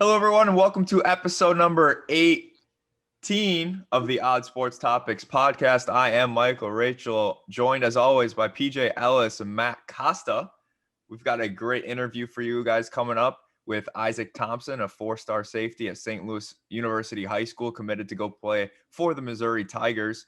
Hello, everyone, and welcome to episode number 18 of the Odd Sports Topics podcast. I am Michael Rachel, joined as always by PJ Ellis and Matt Costa. We've got a great interview for you guys coming up with Isaac Thompson, a four-star safety at St. Louis University High School, committed to go play for the Missouri Tigers.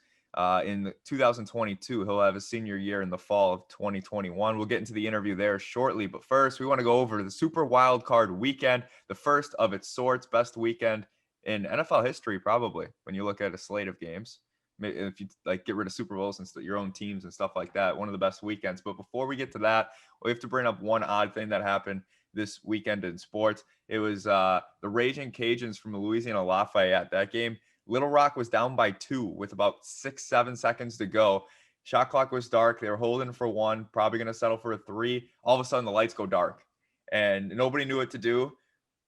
In 2022, he'll have a senior year in the fall of 2021. We'll get into the interview there shortly, but first we want to go over the Super Wildcard weekend, the first of its sorts, best weekend in NFL history probably when you look at a slate of games. If you get rid of Super Bowls and your own teams and stuff like that, one of the best weekends. But before we get to that, we have to bring up one odd thing that happened this weekend in sports. It was the Raging Cajuns from Louisiana Lafayette. That game, Little Rock was down by 2 with about 6-7 seconds to go. Shot clock was dark. They were holding for 1, probably going to settle for a 3. All of a sudden, the lights go dark, and nobody knew what to do.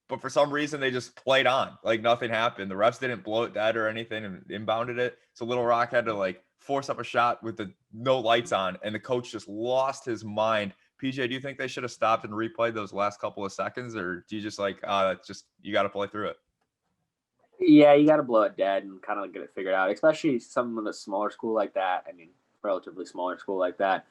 But for some reason, they just played on like nothing happened. The refs didn't blow it dead or anything and inbounded it. So Little Rock had to force up a shot with the no lights on, and the coach just lost his mind. PJ, do you think they should have stopped and replayed those last couple of seconds, or do you just you got to play through it? Yeah, you got to blow it dead and kind of get it figured out, especially some of the smaller school like that. I mean, relatively smaller school like that.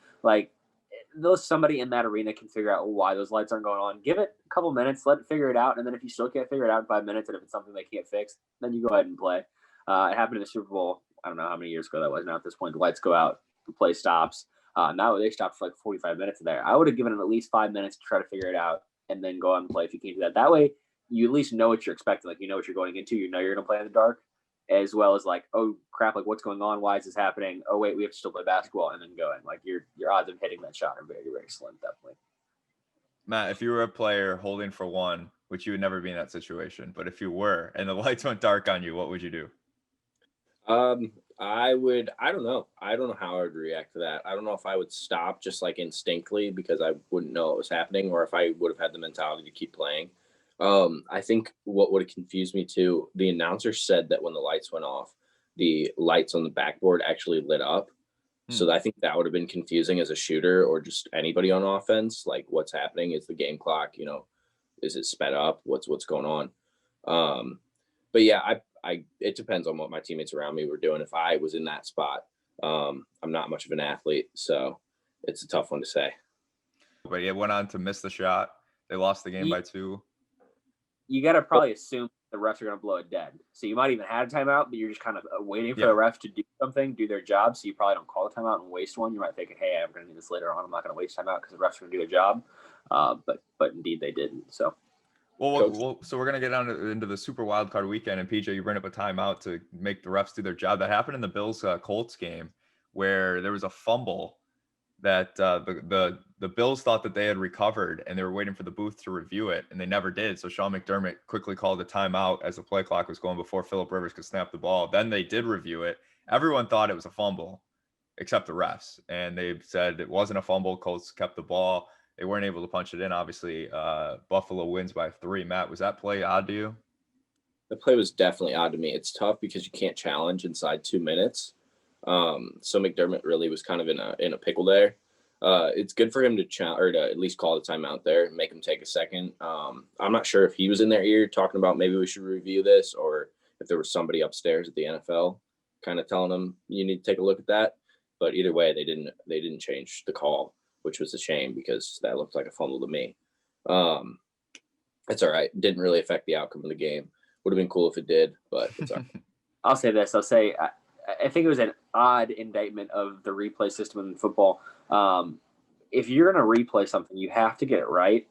Somebody in that arena can figure out why those lights aren't going on. Give it a couple minutes, let it figure it out. And then if you still can't figure it out in 5 minutes, and if it's something they can't fix, then you go ahead and play. It happened in the Super Bowl. I don't know how many years ago that was now at this point. The lights go out, the play stops. Now they stopped for 45 minutes there. I would have given it at least 5 minutes to try to figure it out and then go out and play if you can't do that. That way, you at least know what you're expecting. You know what you're going into. You know you're going to play in the dark, as well as oh crap, what's going on? Why is this happening? Oh wait, we have to still play basketball, and then go in. Your odds of hitting that shot are very, very slim, definitely. Matt, if you were a player holding for 1, which you would never be in that situation, but if you were and the lights went dark on you, what would you do? I don't know. I don't know how I would react to that. I don't know if I would stop just instinctively because I wouldn't know what was happening, or if I would have had the mentality to keep playing. I think what would have confused me too, the announcer said that when the lights went off, the lights on the backboard actually lit up. So I think that would have been confusing as a shooter or just anybody on offense. What's happening? Is the game clock, is it sped up? What's going on? But yeah, it depends on what my teammates around me were doing. If I was in that spot, I'm not much of an athlete, so it's a tough one to say. But it went on to miss the shot. They lost the game by 2. You got to probably assume the refs are going to blow it dead. So you might even have a timeout, but you're just kind of waiting for the refs to do something, do their job. So you probably don't call the timeout and waste one. You might think, hey, I'm going to need this later on. I'm not going to waste timeout because the refs are going to do their job. But indeed they didn't. So. So we're going to get into the Super Wildcard weekend, and PJ, you bring up a timeout to make the refs do their job. That happened in the Bills-Colts game where there was a fumble that the Bills thought that they had recovered, and they were waiting for the booth to review it, and they never did. So Sean McDermott quickly called a timeout as the play clock was going before Phillip Rivers could snap the ball. Then they did review it. Everyone thought it was a fumble except the refs, and they said it wasn't a fumble. Colts kept the ball. They weren't able to punch it in. Obviously, Buffalo wins by 3. Matt, was that play odd to you? The play was definitely odd to me. It's tough because you can't challenge inside 2 minutes. So McDermott really was kind of in a pickle there. It's good for him to to at least call the timeout there, make him take a second. I'm not sure if he was in their ear talking about maybe we should review this, or if there was somebody upstairs at the NFL kind of telling him you need to take a look at that. But either way, they didn't change the call, which was a shame because that looked like a fumble to me. It's all right. Didn't really affect the outcome of the game. Would have been cool if it did, but it's all right. I'll say this. I think it was an odd indictment of the replay system in football. If you're going to replay something, you have to get it right.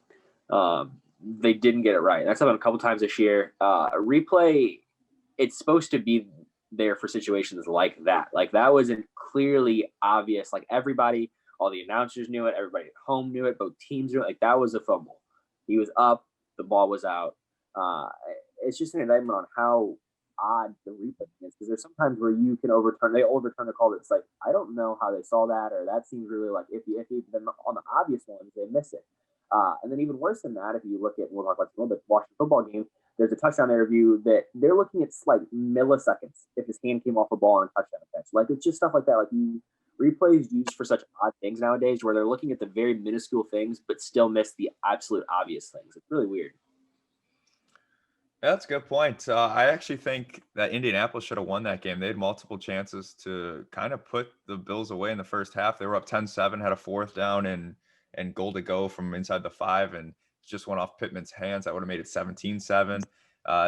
They didn't get it right. That's happened a couple times this year. A replay, it's supposed to be there for situations like that. That wasn't clearly obvious. Everybody, all the announcers knew it. Everybody at home knew it. Both teams knew it. That was a fumble. He was up. The ball was out. It's just an indictment on how odd the replay is, because there's sometimes where you can overturn the call that's I don't know how they saw that, or that seems really iffy. Then on the obvious ones, they miss it. And then even worse than that, if you look at, we'll talk about a little bit, Washington football game, there's a touchdown review that they're looking at milliseconds if his hand came off a ball on a touchdown catch. It's just stuff like that. Replays used for such odd things nowadays, where they're looking at the very minuscule things but still miss the absolute obvious things. It's really weird. Yeah, that's a good point. I actually think that Indianapolis should have won that game. They had multiple chances to kind of put the Bills away in the first half. They were up 10-7, had a fourth down and goal to go from inside the 5, and just went off Pittman's hands. That would have made it 17-7.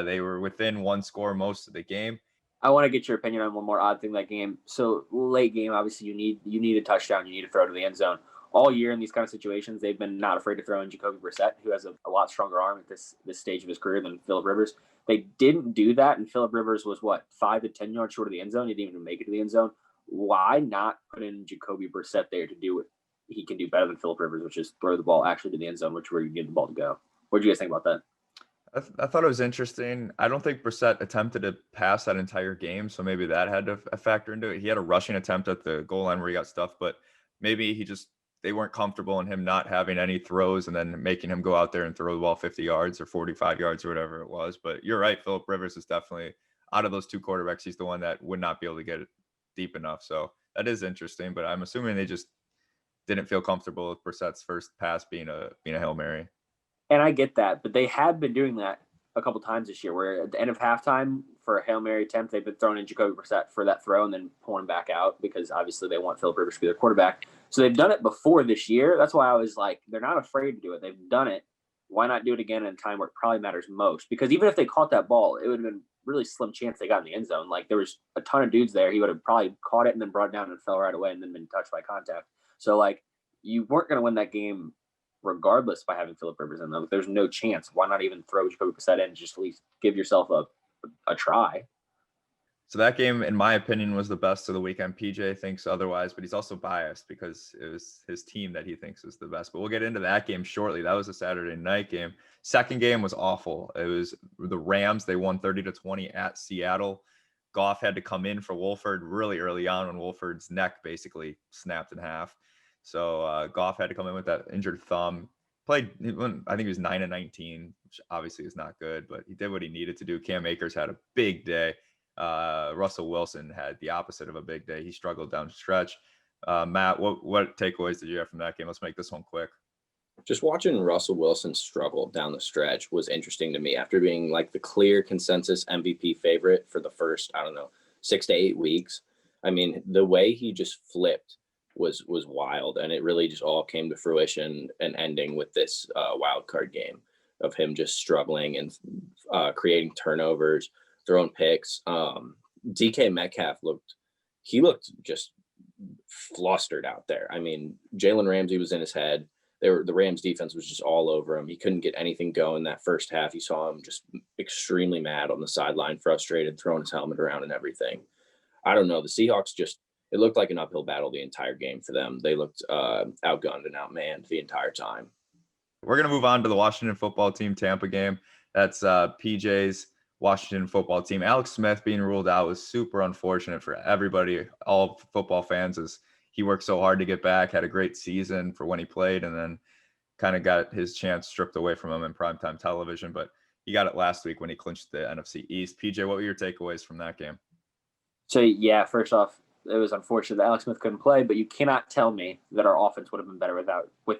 They were within one score most of the game. I want to get your opinion on one more odd thing that game. So late game, obviously you need a touchdown, you need to throw to the end zone. All year in these kind of situations, they've been not afraid to throw in Jacoby Brissett, who has a lot stronger arm at this stage of his career than Phillip Rivers. They didn't do that, and Phillip Rivers was 5 to 10 yards short of the end zone. He didn't even make it to the end zone. Why not put in Jacoby Brissett there to do what he can do better than Phillip Rivers, which is throw the ball actually to the end zone, which is where you get the ball to go. What do you guys think about that? I thought it was interesting. I don't think Brissett attempted to pass that entire game, so maybe that had to factor into it. He had a rushing attempt at the goal line where he got stuffed, but maybe they weren't comfortable in him not having any throws and then making him go out there and throw the ball 50 yards or 45 yards or whatever it was. But you're right, Phillip Rivers is definitely, out of those two quarterbacks, he's the one that would not be able to get it deep enough. So that is interesting, but I'm assuming they just didn't feel comfortable with Brissett's first pass being a Hail Mary. And I get that, but they had been doing that a couple times this year, where at the end of halftime for a Hail Mary attempt, they've been throwing in Jacoby Brissett for that throw and then pulling back out because obviously they want Phillip Rivers to be their quarterback. So they've done it before this year. That's why I was like, they're not afraid to do it. They've done it. Why not do it again in a time where it probably matters most? Because even if they caught that ball, it would have been really slim chance they got in the end zone. Like there was a ton of dudes there. He would have probably caught it and then brought it down and fell right away and then been touched by contact. So like you weren't going to win that game regardless by having Phillip Rivers in them. If there's no chance, why not even throw Jacoby Brissett in? Just at least give yourself a try. So that game, in my opinion, was the best of the weekend. PJ thinks otherwise, but he's also biased because it was his team that he thinks is the best. But we'll get into that game shortly. That was a Saturday night game. Second game was awful. It was the Rams. They won 30-20 at Seattle. Goff had to come in for Wolford really early on when Wolford's neck basically snapped in half. So Goff had to come in with that injured thumb. Played, I think he was 9-19, which obviously is not good, but he did what he needed to do. Cam Akers had a big day. Russell Wilson had the opposite of a big day. He struggled down the stretch. Matt, what takeaways did you have from that game? Let's make this one quick. Just watching Russell Wilson struggle down the stretch was interesting to me after being like the clear consensus MVP favorite for the first, 6 to 8 weeks. I mean, the way he just flipped was wild, and it really just all came to fruition and ending with this wild card game of him just struggling and creating turnovers, throwing picks. DK Metcalf looked just flustered out there. I mean, Jalen Ramsey was in his head. The Rams defense was just all over him. He couldn't get anything going that first half. You saw him just extremely mad on the sideline, frustrated, throwing his helmet around and everything. I don't know. The Seahawks it looked like an uphill battle the entire game for them. They looked outgunned and outmanned the entire time. We're going to move on to the Washington football team Tampa game. That's PJ's Washington football team. Alex Smith being ruled out was super unfortunate for everybody, all football fans, as he worked so hard to get back, had a great season for when he played, and then kind of got his chance stripped away from him in primetime television. But he got it last week when he clinched the NFC East. PJ, what were your takeaways from that game? So, yeah, first off, it was unfortunate that Alex Smith couldn't play, but you cannot tell me that our offense would have been better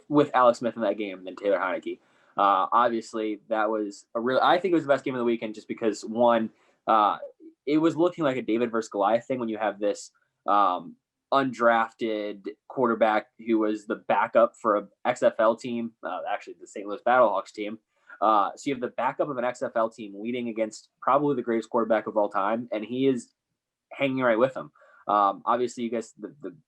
with Alex Smith in that game than Taylor Heineke. Obviously, that was I think it was the best game of the weekend just because, one, it was looking like a David versus Goliath thing when you have this undrafted quarterback who was the backup for an XFL team, actually the St. Louis Battlehawks team. So you have the backup of an XFL team leading against probably the greatest quarterback of all time, and he is hanging right with him. Obviously, you guys,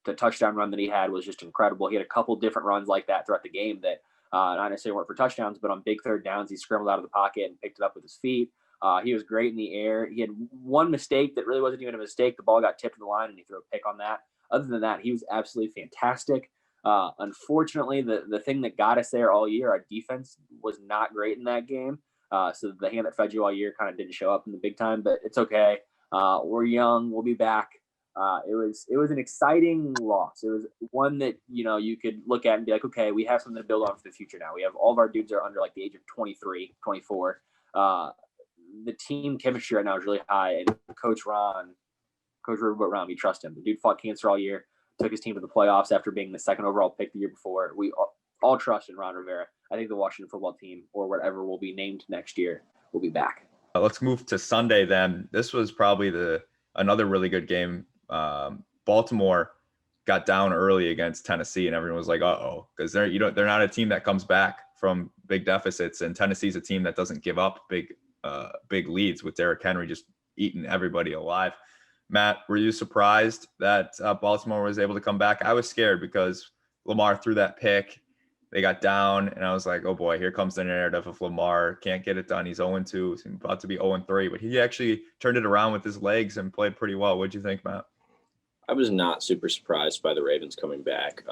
the touchdown run that he had was just incredible. He had a couple different runs like that throughout the game that not necessarily weren't for touchdowns, but on big third downs, he scrambled out of the pocket and picked it up with his feet. He was great in the air. He had one mistake that really wasn't even a mistake. The ball got tipped to the line, and he threw a pick on that. Other than that, he was absolutely fantastic. Unfortunately, the thing that got us there all year, our defense was not great in that game. So the hand that fed you all year kind of didn't show up in the big time, but it's okay. We're young. We'll be back. It was an exciting loss. It was one that, you could look at and be like, okay, we have something to build on for the future now. We have all of our dudes are under like the age of 23, 24. The team chemistry right now is really high. And Coach Riverboat Ron, we trust him. The dude fought cancer all year, took his team to the playoffs after being the second overall pick the year before. We all trust in Ron Rivera. I think the Washington football team, or whatever will be named next year, will be back. Let's move to Sunday then. This was probably another really good game. Baltimore got down early against Tennessee, and everyone was like, "Uh-oh," because they're not a team that comes back from big deficits, and Tennessee's a team that doesn't give up big leads, with Derrick Henry just eating everybody alive. Matt, were you surprised that Baltimore was able to come back? I was scared because Lamar threw that pick. They got down, and I was like, oh boy, here comes the narrative of Lamar. Can't get it done. He's 0-2. He's about to be 0-3, but he actually turned it around with his legs and played pretty well. What'd you think, Matt? I was not super surprised by the Ravens coming back.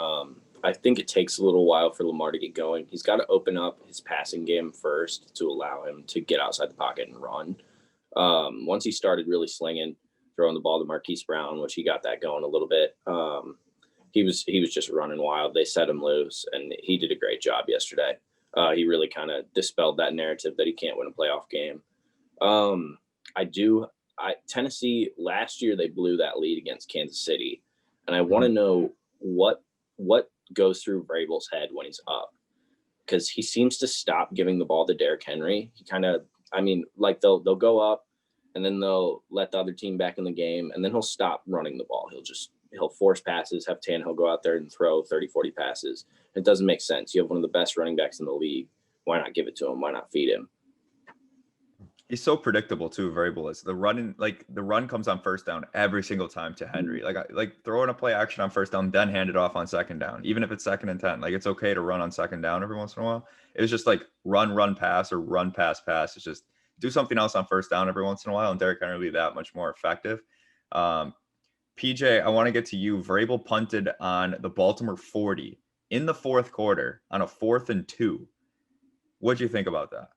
I think it takes a little while for Lamar to get going. He's got to open up his passing game first to allow him to get outside the pocket and run. Once he started really slinging, throwing the ball to Marquise Brown, which he got that going a little bit, he was just running wild. They set him loose, and he did a great job yesterday. He really kind of dispelled that narrative that he can't win a playoff game. Tennessee, last year they blew that lead against Kansas City, and I want to know what goes through Vrabel's head when he's up, because he seems to stop giving the ball to Derrick Henry. He kind of, they'll go up, and then they'll let the other team back in the game, and then he'll stop running the ball. He'll force passes, have Tannehill go out there and throw 30, 40 passes. It doesn't make sense. You have one of the best running backs in the league. Why not give it to him? Why not feed him? He's so predictable too. Vrabel is. The run comes on first down every single time to Henry. Like throwing a play action on first down, then hand it off on second down, even if it's 2nd and 10. Like, it's okay to run on second down every once in a while. It was just like run pass, or run pass. It's just do something else on first down every once in a while, and Derrick Henry will be that much more effective. PJ, I want to get to you. Vrabel punted on the Baltimore 40 in the fourth quarter on a 4th and 2. What'd you think about that?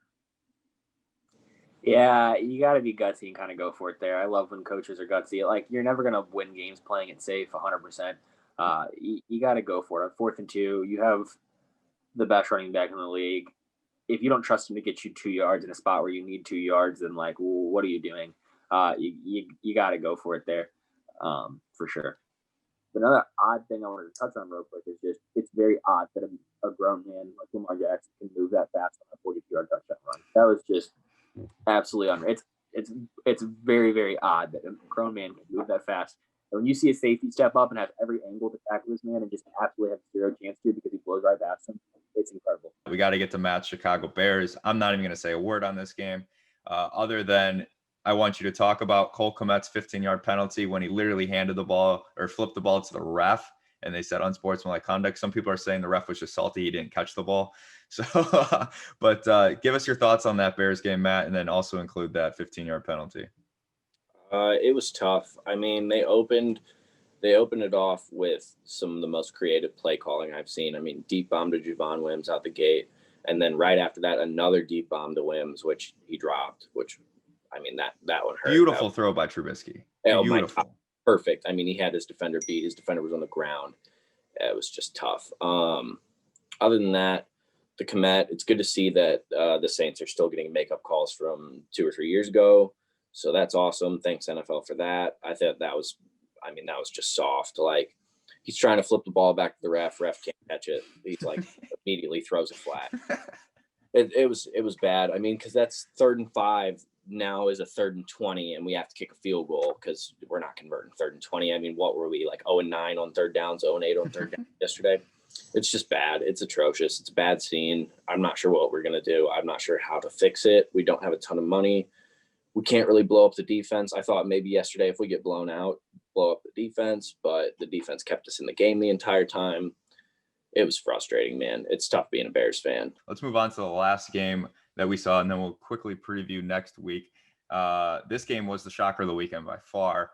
Yeah, you got to be gutsy and kind of go for it there. I love when coaches are gutsy. Like, you're never going to win games playing it safe 100%. You got to go for it. On 4th and 2, you have the best running back in the league. If you don't trust him to get you 2 yards in a spot where you need 2 yards, then, like, what are you doing? You got to go for it there, for sure. But another odd thing I wanted to touch on real quick is just, it's very odd that a grown man like Lamar Jackson can move that fast on a 42-yard touchdown run. That was just absolutely unreal. It's very, very odd that a grown man can move that fast. And when you see a safety step up and have every angle to tackle this man and just absolutely have zero chance to, because he blows right past him, it's incredible. We got to get to Matt's Chicago Bears. I'm not even going to say a word on this game, other than I want you to talk about Cole Kmet's 15-yard penalty when he literally handed the ball, or flipped the ball to the ref, and they said unsportsmanlike conduct. Some people are saying the ref was just salty he didn't catch the ball. So, but give us your thoughts on that Bears game, Matt, and then also include that 15-yard penalty. It was tough. I mean, they opened it off with some of the most creative play calling I've seen. I mean, deep bomb to Javon Wims out the gate, and then right after that, another deep bomb to Wims, which he dropped. Which, I mean, that one hurt. Beautiful throw by Trubisky. Oh, beautiful. Perfect. I mean, he had his defender beat. His defender was on the ground. It was just tough. Other than that, the Kmet, it's good to see that the Saints are still getting makeup calls from 2 or 3 years ago. So that's awesome. Thanks, NFL, for that. I thought that was just soft. Like, he's trying to flip the ball back to the ref. Ref can't catch it. He's like immediately throws it flat. It was bad. I mean, because that's 3rd and 5. Now is a 3rd and 20, and we have to kick a field goal because we're not converting 3rd and 20. I mean, what were we, like 0-9 on 3rd downs, 0-8 on 3rd down yesterday? It's just bad. It's atrocious. It's a bad scene. I'm not sure what we're going to do. I'm not sure how to fix it. We don't have a ton of money. We can't really blow up the defense. I thought maybe yesterday, if we get blown out, blow up the defense, but the defense kept us in the game the entire time. It was frustrating, man. It's tough being a Bears fan. Let's move on to the last game that we saw, and then we'll quickly preview next week. This game was the shocker of the weekend by far.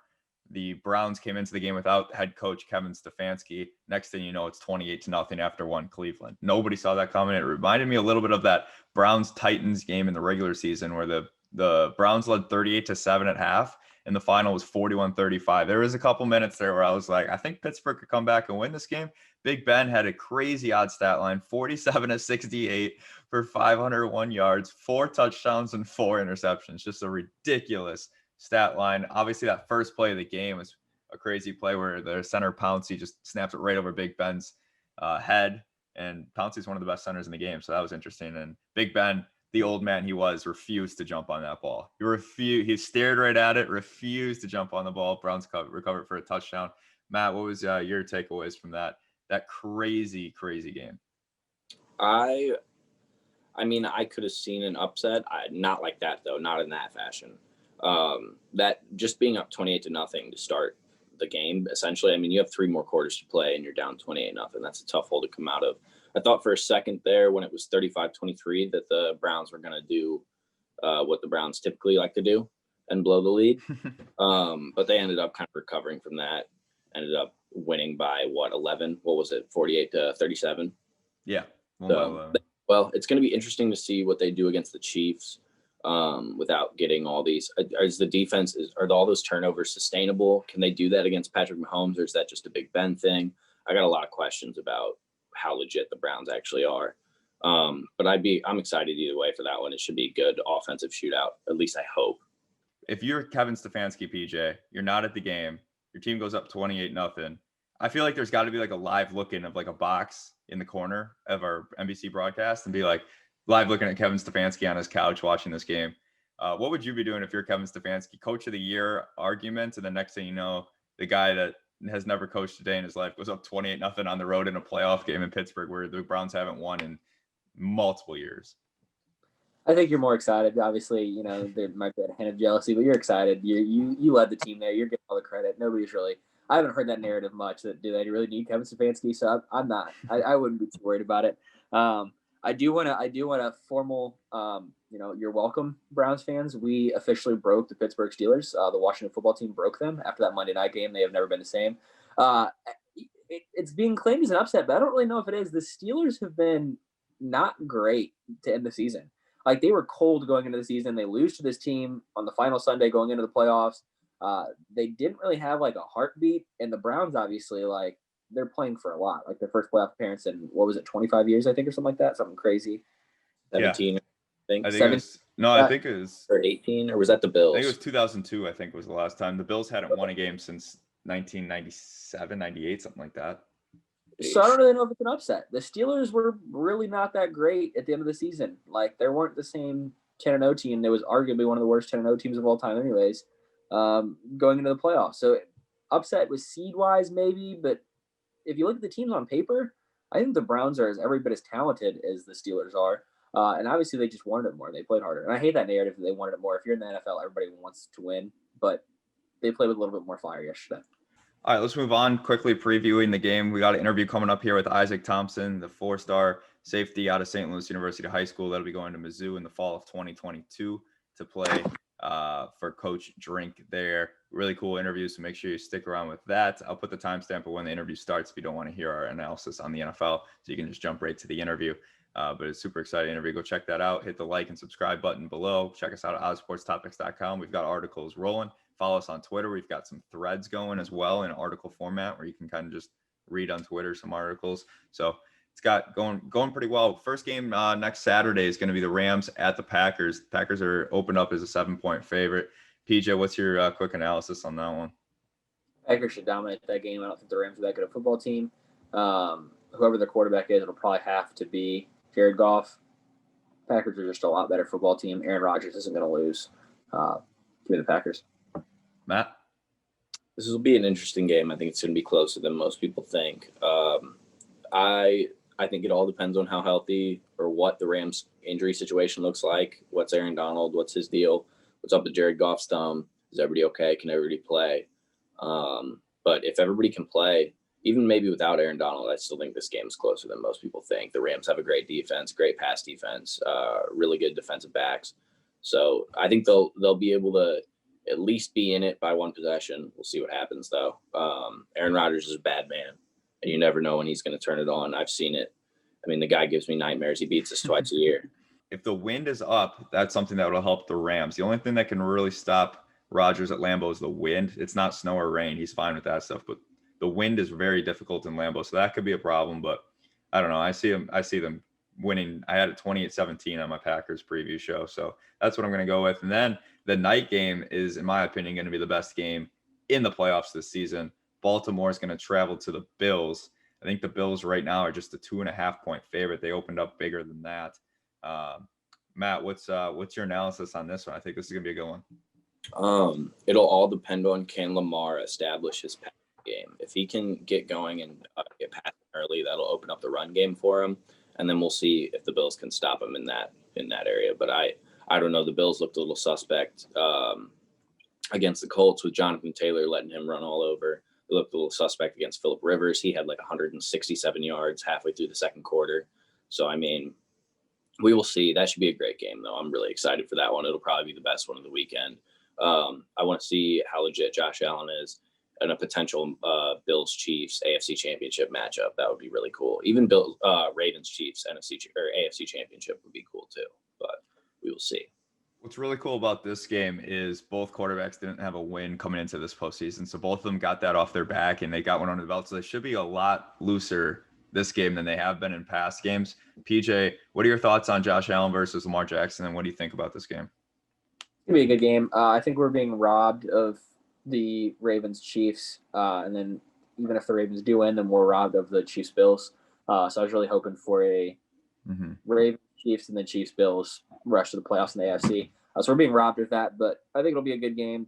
The Browns came into the game without head coach Kevin Stefanski. Next thing you know, it's 28-0 after one Cleveland. Nobody saw that coming. It reminded me a little bit of that Browns-Titans game in the regular season where the Browns led 38-7 at half, and the final was 41-35. There was a couple minutes there where I was like, I think Pittsburgh could come back and win this game. Big Ben had a crazy odd stat line, 47-68 for 501 yards, 4 touchdowns, and 4 interceptions. Just a ridiculous stat line. Obviously, that first play of the game was a crazy play where the center Pouncey just snaps it right over Big Ben's head, and Pouncey's one of the best centers in the game, so that was interesting. And Big Ben, the old man he was, refused to jump on that ball. He stared right at it, refused to jump on the ball. Browns recovered for a touchdown. Matt, what was your takeaways from that crazy game? I mean, I could have seen an upset. Not like that, though. Not in that fashion. That just being up 28-0 to start the game, essentially. I mean, you have 3 more quarters to play, and you're down 28-0. That's a tough hole to come out of. I thought for a second there, when it was 35-23, that the Browns were going to do what the Browns typically like to do and blow the lead. But they ended up kind of recovering from that. Ended up winning by 11? What was it? 48-37. Yeah. Well, it's going to be interesting to see what they do against the Chiefs without getting all these. Are all those turnovers sustainable? Can they do that against Patrick Mahomes, or is that just a Big Ben thing? I got a lot of questions about how legit the Browns actually are. But I'm excited either way for that one. It should be a good offensive shootout. At least I hope. If you're Kevin Stefanski, PJ, you're not at the game. Your team goes up 28-0. I feel like there's got to be like a live look-in of like a box in the corner of our NBC broadcast and be like live looking at Kevin Stefanski on his couch watching this game. What would you be doing if you're Kevin Stefanski? Coach of the year argument, and the next thing you know, the guy that has never coached a day in his life goes up 28-0 on the road in a playoff game in Pittsburgh where the Browns haven't won in multiple years. I think you're more excited. Obviously, you know, there might be a hint of jealousy, but you're excited. You led the team there. You're getting all the credit. Nobody's really – I haven't heard that narrative much that do they really need Kevin Stefanski, so I'm not. I wouldn't be too worried about it. I do want a formal you're welcome, Browns fans. We officially broke the Pittsburgh Steelers. The Washington football team broke them after that Monday night game. They have never been the same. It's being claimed as an upset, but I don't really know if it is. The Steelers have been not great to end the season. Like, they were cold going into the season. They lose to this team on the final Sunday going into the playoffs. They didn't really have like a heartbeat, and the Browns obviously, like, they're playing for a lot. Like, their first playoff appearance in, 25 years, I think, or something like that. Something crazy. 17, yeah. I think it was or 18, or was that the Bills? I think it was 2002. I think was the last time the Bills hadn't won a game since 1997, 98, something like that. So I don't really know if it's an upset. The Steelers were really not that great at the end of the season. Like, they weren't the same 10-0 team. There was arguably one of the worst 10-0 teams of all time anyways, going into the playoffs. So upset with seed-wise maybe, but if you look at the teams on paper, I think the Browns are every bit as talented as the Steelers are. And obviously they just wanted it more. They played harder. And I hate that narrative that they wanted it more. If you're in the NFL, everybody wants to win, but they played with a little bit more fire yesterday. All right, let's move on. Quickly previewing the game. We got an interview coming up here with Isaac Thompson, the 4-star safety out of St. Louis University High School. That'll be going to Mizzou in the fall of 2022 to play for Coach Drink there. Really cool interview, so make sure you stick around with that. I'll put the timestamp of when the interview starts if you don't want to hear our analysis on the NFL, so you can just jump right to the interview. But it's a super exciting interview. Go check that out. Hit the like and subscribe button below. Check us out at oddsportstopics.com. We've got articles rolling. Follow us on Twitter. We've got some threads going as well in article format where you can kind of just read on Twitter some articles. So it's got going pretty well. First game next Saturday is going to be the Rams at the Packers. The Packers are opened up as a 7-point favorite. PJ, what's your quick analysis on that one? Packers should dominate that game. I don't think the Rams are that good a football team. Whoever their quarterback is, it'll probably have to be Jared Goff. Packers are just a lot better football team. Aaron Rodgers isn't going to lose. Give me the Packers. Matt? This will be an interesting game. I think it's going to be closer than most people think. I think it all depends on how healthy or what the Rams injury situation looks like. What's Aaron Donald? What's his deal? What's up with Jared Goff's thumb? Is everybody okay? Can everybody play? But if everybody can play, even maybe without Aaron Donald, I still think this game is closer than most people think. The Rams have a great defense, great pass defense, really good defensive backs. So I think they'll be able to at least be in it by one possession. We'll see what happens, though. Aaron Rodgers is a bad man, and you never know when he's going to turn it on. I've seen it. I mean, the guy gives me nightmares. He beats us twice a year. If the wind is up, that's something that will help the Rams. The only thing that can really stop Rodgers at Lambeau is the wind. It's not snow or rain. He's fine with that stuff, but the wind is very difficult in Lambeau, so that could be a problem. But I don't know. I see them winning. I had it 28-17 on my Packers preview show, so that's what I'm going to go with. And then the night game is, in my opinion, going to be the best game in the playoffs this season. Baltimore is going to travel to the Bills. I think the Bills right now are just a 2.5-point favorite. They opened up bigger than that. Matt, what's your analysis on this one? I think this is gonna be a good one. It'll all depend on, can Lamar establish his passing game. If he can get going and get passing early, that'll open up the run game for him, and then we'll see if the Bills can stop him in that area. But I don't know. The Bills looked a little suspect against the Colts with Jonathan Taylor letting him run all over. They looked a little suspect against Phillip Rivers. He had like 167 yards halfway through the second quarter. So, I mean, we will see. That should be a great game, though. I'm really excited for that one. It'll probably be the best one of the weekend. I want to see how legit Josh Allen is in a potential Bills-Chiefs AFC Championship matchup. That would be really cool. Even Ravens-Chiefs NFC or AFC Championship would be cool too. But we will see. What's really cool about this game is both quarterbacks didn't have a win coming into this postseason, so both of them got that off their back and they got one under the belt. So they should be a lot looser this game than they have been in past games. PJ, what are your thoughts on Josh Allen versus Lamar Jackson, and what do you think about this game? It's going to be a good game. I think we're being robbed of the Ravens-Chiefs, and then even if the Ravens do win, then we're robbed of the Chiefs-Bills. So I was really hoping for a Ravens-Chiefs and then Chiefs-Bills rush to the playoffs in the AFC. So we're being robbed of that, but I think it'll be a good game.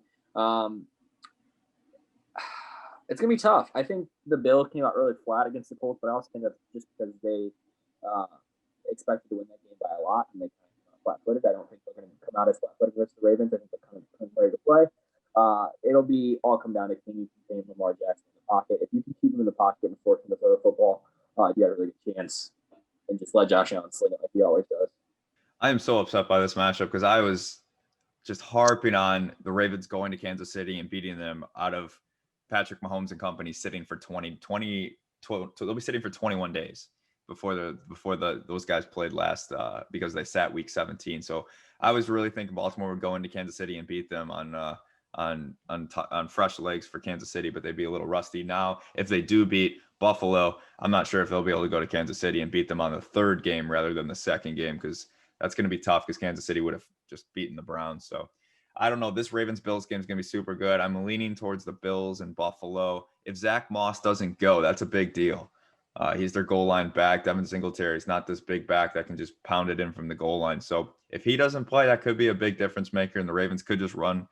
It's going to be tough. I think the Bills came out really flat against the Colts, but I also think that's just because they expected to win that game by a lot, and they kind of came out flat-footed. I don't think they're going to come out as flat-footed versus the Ravens. I think they're kind of ready to play. It'll be all come down to, can you contain Lamar Jackson in the pocket? If you can keep him in the pocket and force him to throw the football, you have a really good chance, and just let Josh Allen sling it like he always does. I am so upset by this matchup because I was just harping on the Ravens going to Kansas City and beating them out of Patrick Mahomes and company sitting for 12, they'll be sitting for 21 days before those guys played last because they sat week 17. So I was really thinking Baltimore would go into Kansas City and beat them on fresh legs for Kansas City, but they'd be a little rusty. Now, if they do beat Buffalo, I'm not sure if they'll be able to go to Kansas City and beat them on the third game rather than the second game, because that's going to be tough because Kansas City would have just beaten the Browns. So I don't know. This Ravens-Bills game is going to be super good. I'm leaning towards the Bills and Buffalo. If Zach Moss doesn't go, that's a big deal. He's their goal line back. Devin Singletary is not this big back that can just pound it in from the goal line. So if he doesn't play, that could be a big difference maker, and the Ravens could just run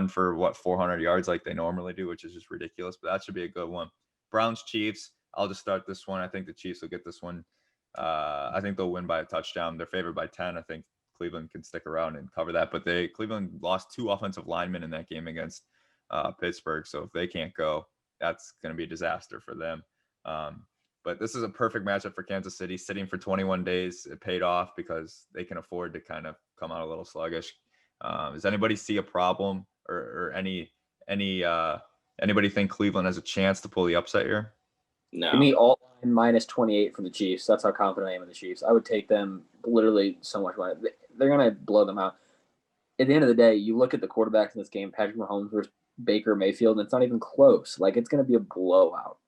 for 400 yards like they normally do, which is just ridiculous. But that should be a good one. Browns-Chiefs. I'll just start this one. I think the Chiefs will get this one. I think they'll win by a touchdown. They're favored by 10. I think Cleveland can stick around and cover that. But Cleveland lost 2 offensive linemen in that game against Pittsburgh. So if they can't go, that's going to be a disaster for them. But this is a perfect matchup for Kansas City. Sitting for 21 days, it paid off because they can afford to kind of come out a little sluggish. Does anybody see a problem or anybody think Cleveland has a chance to pull the upset here? No. Give me all line minus 28 from the Chiefs. That's how confident I am in the Chiefs. I would take them literally so much money. They're going to blow them out. At the end of the day, you look at the quarterbacks in this game, Patrick Mahomes versus Baker Mayfield, and it's not even close. Like, it's going to be a blowout.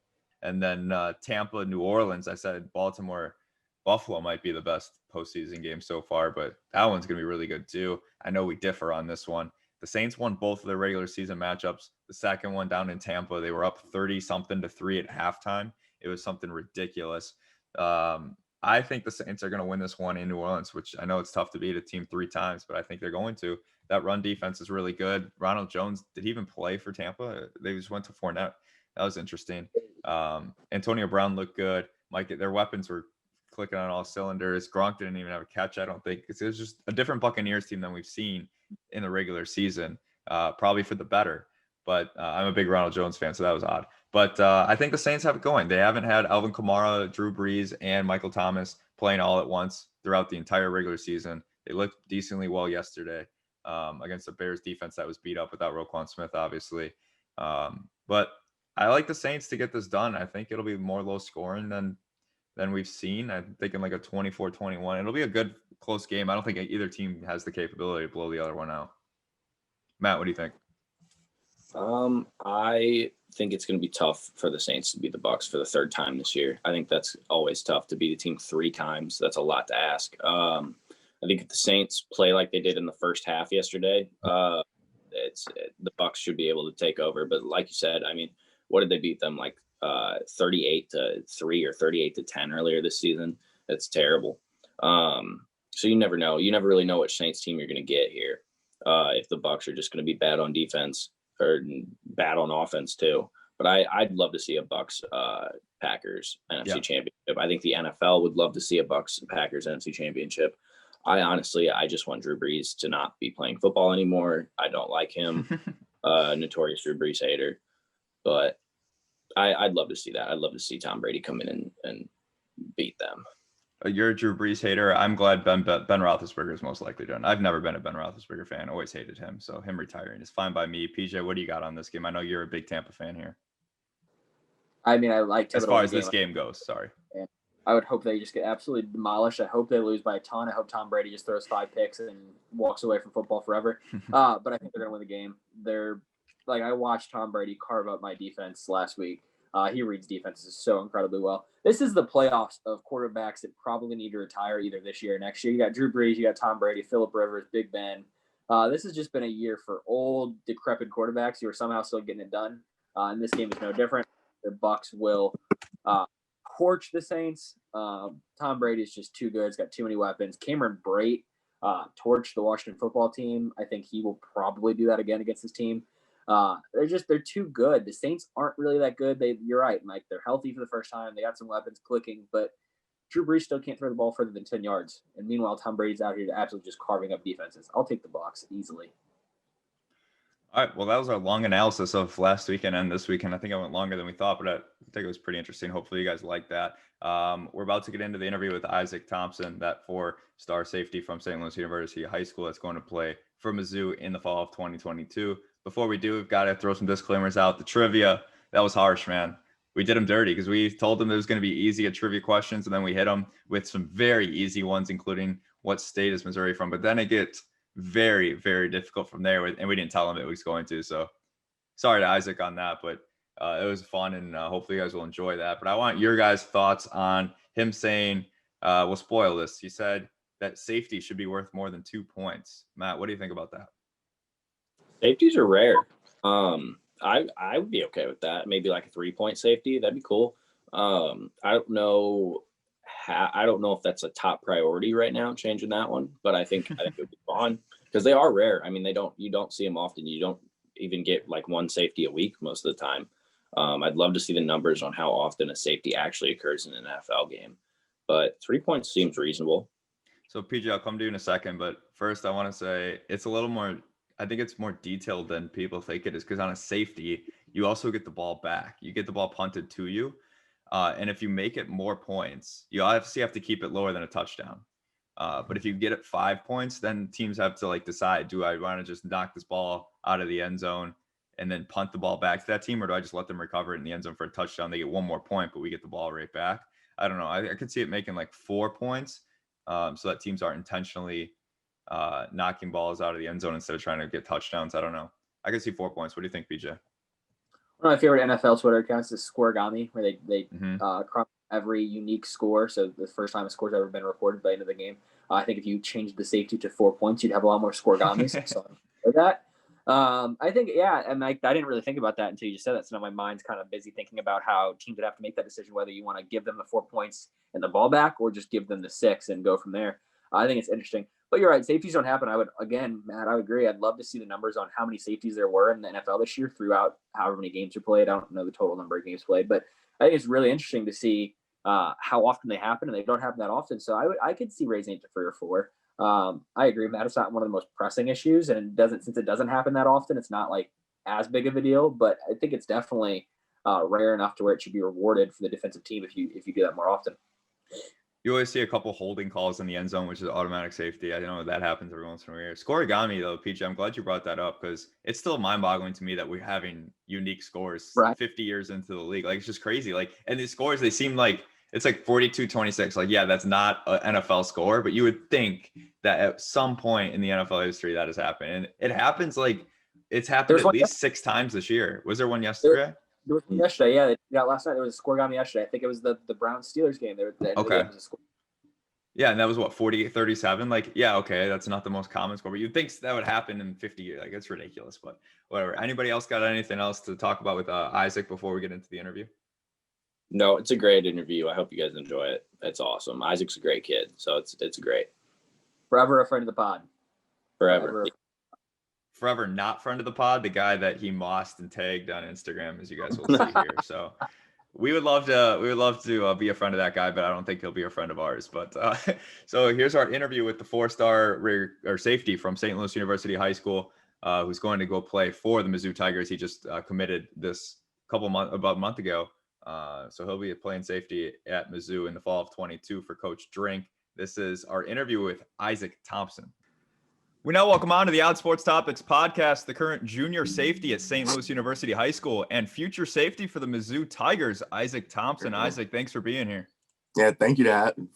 And then Tampa, New Orleans. I said Buffalo might be the best postseason game so far, but that one's going to be really good too. I know we differ on this one. The Saints won both of their regular season matchups. The second one down in Tampa, they were up 30-something to 3 at halftime. It was something ridiculous. I think the Saints are going to win this one in New Orleans, which I know it's tough to beat a team 3 times, but I think they're going to. That run defense is really good. Ronald Jones, did he even play for Tampa? They just went to Fournette. That was interesting. Antonio Brown looked good. Their weapons were clicking on all cylinders. Gronk didn't even have a catch, I don't think. It was just a different Buccaneers team than we've seen in the regular season, probably for the better. But I'm a big Ronald Jones fan, so that was odd. But I think the Saints have it going. They haven't had Alvin Kamara, Drew Brees, and Michael Thomas playing all at once throughout the entire regular season. They looked decently well yesterday against the Bears defense that was beat up without Roquan Smith, obviously. But I like the Saints to get this done. I think it'll be more low scoring than we've seen. I'm thinking like a 24-21. It'll be a good close game. I don't think either team has the capability to blow the other one out. Matt, what do you think? I think it's going to be tough for the Saints to beat the Bucs for the 3rd time this year. I think that's always tough to beat a team 3 times. That's a lot to ask. I think if the Saints play like they did in the first half yesterday, the Bucs should be able to take over. But like you said, I mean, what did they beat them, like 38-3 or 38-10 earlier this season? That's terrible. So you never know. You never really know which Saints team you're going to get here. If the Bucks are just going to be bad on defense or bad on offense too. But I'd love to see a Bucks Packers NFC championship. I think the NFL would love to see a Bucks Packers NFC championship. I just want Drew Brees to not be playing football anymore. I don't like him. Notorious Drew Brees hater. But I'd love to see that. I'd love to see Tom Brady come in and beat them. You're a Drew Brees hater. I'm glad Ben Roethlisberger is most likely done. I've never been a Ben Roethlisberger fan. Always hated him. So him retiring is fine by me. PJ, what do you got on this game? I know you're a big Tampa fan here. I mean, I like as far as this game goes. Sorry. I would hope they just get absolutely demolished. I hope they lose by a ton. I hope Tom Brady just throws 5 picks and walks away from football forever. But I think they're going to win the game. I watched Tom Brady carve up my defense last week. He reads defenses so incredibly well. This is the playoffs of quarterbacks that probably need to retire either this year or next year. You got Drew Brees, you got Tom Brady, Phillip Rivers, Big Ben. This has just been a year for old, decrepit quarterbacks who are somehow still getting it done. And this game is no different. The Bucks will torch the Saints. Tom Brady is just too good. He's got too many weapons. Cameron Brate torched the Washington football team. I think he will probably do that again against this team. They're too good. The Saints aren't really that good. You're right, Mike. They're healthy for the first time. They got some weapons clicking, but Drew Brees still can't throw the ball further than 10 yards. And meanwhile, Tom Brady's out here absolutely just carving up defenses. I'll take the Bucs easily. All right. Well, that was our long analysis of last weekend and this weekend. I think I went longer than we thought, but I think it was pretty interesting. Hopefully you guys like that. We're about to get into the interview with Isaac Thompson, that 4-star safety from St. Louis University High School that's going to play for Mizzou in the fall of 2022. Before we do, we've got to throw some disclaimers out. The trivia, that was harsh, man. We did them dirty because we told them it was going to be easy at trivia questions, and then we hit them with some very easy ones, including what state is Missouri from. But then it gets very, very difficult from there, and we didn't tell him it was going to. So sorry to Isaac on that, but it was fun, and hopefully you guys will enjoy that. But I want your guys' thoughts on him saying, we'll spoil this. He said that safety should be worth more than 2 points. Matt, what do you think about that? Safeties are rare. I would be okay with that. Maybe like a 3-point safety. That'd be cool. I don't know if that's a top priority right now, changing that one, but I think it would be fun because they are rare. I mean, you don't see them often. You don't even get like one safety a week most of the time. I'd love to see the numbers on how often a safety actually occurs in an NFL game, but 3 points seems reasonable. So PJ, I'll come to you in a second, but first I want to say it's a little more, I think it's more detailed than people think it is, because on a safety, you also get the ball back. You get the ball punted to you. And if you make it more points, you obviously have to keep it lower than a touchdown. But if you get it 5 points, then teams have to decide, do I want to just knock this ball out of the end zone and then punt the ball back to that team, or do I just let them recover it in the end zone for a touchdown? They get 1 more point, but we get the ball right back. I don't know. I could see it making 4 points, so that teams aren't intentionally knocking balls out of the end zone instead of trying to get touchdowns. I don't know. I can see 4 points. What do you think, BJ? One of my favorite NFL Twitter accounts is Scoregami, where they crop every unique score. So the first time a score's ever been reported by the end of the game. I think if you changed the safety to 4 points, you'd have a lot more Scoregamis. So for that, I think, and I didn't really think about that until you just said that. So now my mind's kind of busy thinking about how teams would have to make that decision, whether you want to give them the 4 points and the ball back or just give them the 6 and go from there. I think it's interesting. But you're right, safeties don't happen. Matt, I would agree. I'd love to see the numbers on how many safeties there were in the NFL this year throughout however many games are played. I don't know the total number of games played, but I think it's really interesting to see how often they happen, and they don't happen that often. So I could see raising it to 3 or 4. I agree, Matt. It's not one of the most pressing issues, and since it doesn't happen that often, it's not as big of a deal. But I think it's definitely rare enough to where it should be rewarded for the defensive team if you do that more often. You always see a couple holding calls in the end zone, which is automatic safety. I know that happens every once in a while. Scoregami, though, PJ, I'm glad you brought that up because it's still mind-boggling to me that we're having unique scores 50 years into the league. It's just crazy. And these scores, they seem like it's 42-26. That's not an NFL score, but you would think that at some point in the NFL history that has happened. And it happens it's happened at least 6 times this year. Was there one yesterday? There was one yesterday, yeah. They got last night. There was a Scoregami yesterday. I think it was the Browns-Steelers game. Okay. Yeah, and that was 48-37. Okay, that's not the most common score, but you'd think that would happen in 50 years. It's ridiculous, but whatever. Anybody else got anything else to talk about with Isaac before we get into the interview? No, it's a great interview. I hope you guys enjoy it. It's awesome. Isaac's a great kid, so it's great. Forever a friend of the pod. Forever. Forever not friend of the pod, the guy that he mossed and tagged on Instagram, as you guys will see here. So we would love to be a friend of that guy, but I don't think he'll be a friend of ours. But so here's our interview with the 4-star safety from St. Louis University High School, who's going to go play for the Mizzou Tigers. He just committed this about a month ago. So he'll be playing safety at Mizzou in the fall of 22 for Coach Drink. This is our interview with Isaac Thompson. We now welcome on to the Odd Sports Topics podcast, the current junior safety at St. Louis University High School and future safety for the Mizzou Tigers, Isaac Thompson. Isaac, thanks for being here. Yeah, thank you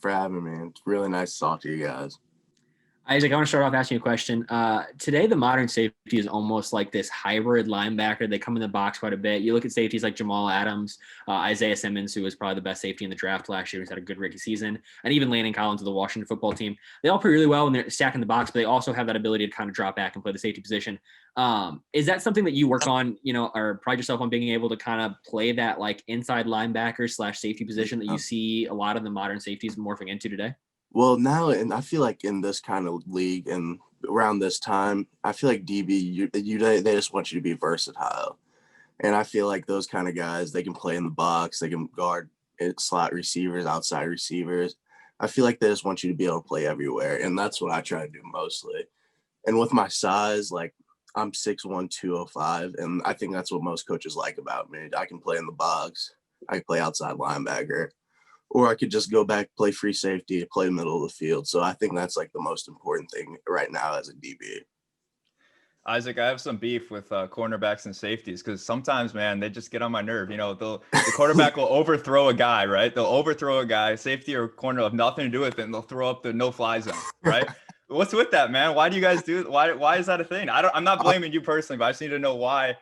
for having me. It's really nice to talk to you guys. Isaac, I want to start off asking you a question. Today, the modern safety is almost like this hybrid linebacker. They come in the box quite a bit. You look at safeties like Jamal Adams, Isaiah Simmons, who was probably the best safety in the draft last year, who's had a good rookie season, and even Landon Collins of the Washington football team. They all play really well when they're stacking the box, but they also have that ability to kind of drop back and play the safety position. Is that something that you work on, or pride yourself on being able to kind of play that like inside linebacker / safety position that you see a lot of the modern safeties morphing into today? Well, now, and I feel like in this kind of league and around this time, I feel like DB, they just want you to be versatile. And I feel like those kind of guys, they can play in the box, they can guard slot receivers, outside receivers. I feel like they just want you to be able to play everywhere. And that's what I try to do mostly. And with my size, like I'm 6'1", 205, and I think that's what most coaches like about me. I can play in the box, I can play outside linebacker, or I could just go back, play free safety, play middle of the field. So I think that's like the most important thing right now as a DB. Isaac, I have some beef with cornerbacks and safeties because sometimes, man, they just get on my nerve. The quarterback will overthrow a guy, right? They'll overthrow a guy, safety or corner have nothing to do with it, and they'll throw up the no-fly zone, right? What's with that, man? Why do you guys do it? Why is that a thing? I'm not blaming you personally, but I just need to know why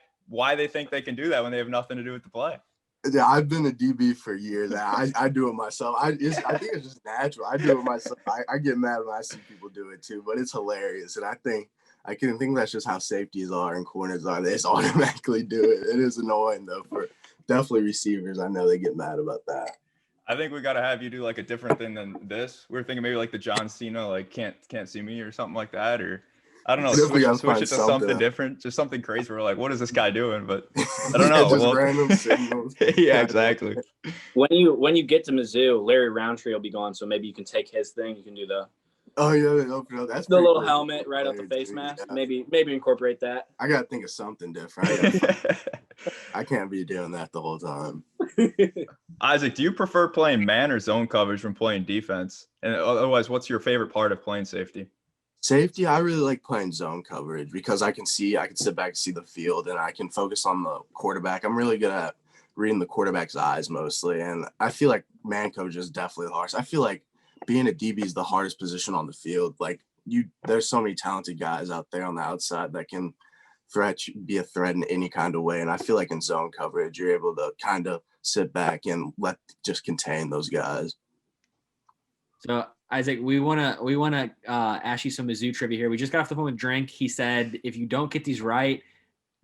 they think they can do that when they have nothing to do with the play. Yeah, I've been a DB for years. I do it myself. I think it's just natural. I do it myself. I get mad when I see people do it too, but it's hilarious. And I think that's just how safeties are and corners are. They just automatically do it. It is annoying though for definitely receivers. I know they get mad about that. I think we got to have you do like a different thing than this. We were thinking maybe like the John Cena, like can't see me or something like that, or I don't know, switch it to something different, just something crazy. We're like, what is this guy doing? But I don't know. Just random signals. Yeah, exactly. When you get to Mizzou, Larry Roundtree will be gone, so maybe you can take his thing. You can do the that's the little helmet right off the face mask. Yeah. Maybe incorporate that. I gotta think of something different. I can't be doing that the whole time. Isaac, do you prefer playing man or zone coverage from playing defense? And otherwise, what's your favorite part of playing safety? Safety, I really like playing zone coverage because I can sit back and see the field and I can focus on the quarterback. I'm really good at reading the quarterback's eyes mostly. And I feel like man coverage is definitely the hardest. I feel like being a DB is the hardest position on the field. Like there's so many talented guys out there on the outside that can be a threat in any kind of way. And I feel like in zone coverage, you're able to kind of sit back and just contain those guys. So Isaac, we wanna ask you some Mizzou trivia here. We just got off the phone with Drink. He said if you don't get these right,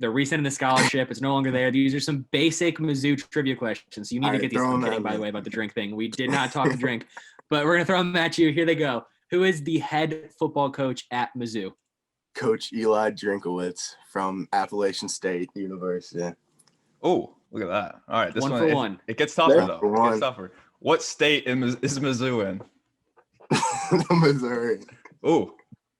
they're resending the scholarship. It's no longer there. These are some basic Mizzou trivia questions. So you need to get these. I'm kidding, by the way, about the Drink thing. We did not talk to Drink, but we're gonna throw them at you. Here they go. Who is the head football coach at Mizzou? Coach Eli Drinkowitz from Appalachian State University. Oh, look at that. All right, this one for one. It gets tougher though. It gets tougher. What state is Mizzou in? Missouri. Oh,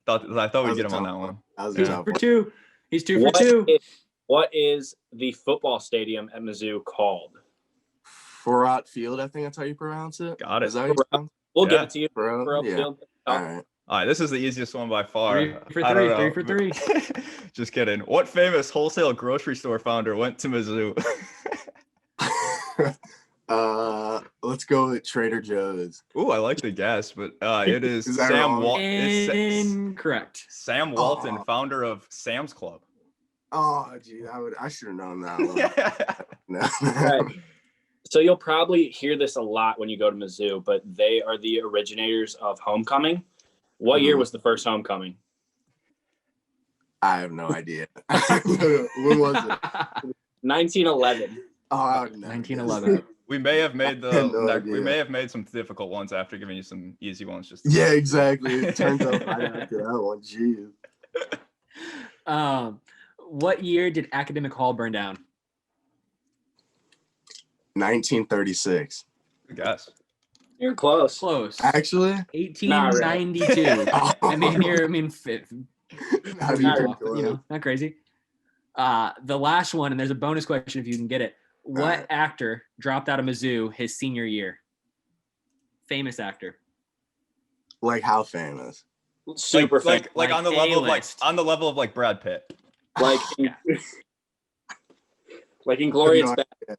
I thought we'd get him on that one. That was 2 for 2. He's 2 for 2. What is the football stadium at Mizzou called? Farrat Field, I think that's how you pronounce it. Got it. Is that how you pronounce it? We'll give it to you. Yeah. Field. All right. All right, this is the easiest one by far. 3 for 3. 3 for 3. Just kidding. What famous wholesale grocery store founder went to Mizzou? Let's go with Trader Joe's. Ooh, I like the guess, but it is Sam Walton. Incorrect. Sam Walton, founder of Sam's Club. Oh, gee, I should have known that one. No. Right. So you'll probably hear this a lot when you go to Mizzou, but they are the originators of homecoming. What year was the first homecoming? I have no idea. When was it? 1911. Oh, 1911. We may have made I had no we idea. may have made some difficult ones after giving you some easy ones. Just to Yeah, exactly. It turns out right after that one. Jeez. What year did Academic Hall burn down? 1936. Good guess. You're close. Close. Actually, 1892. Oh. I mean, Not even off, but, close. not crazy. The last one, and there's a bonus question if you can get it. What right. actor dropped out of Mizzou his senior year? Famous actor. Like how famous? Super like Like on the level of A-list. like Brad Pitt. like Yeah. like Inglorious I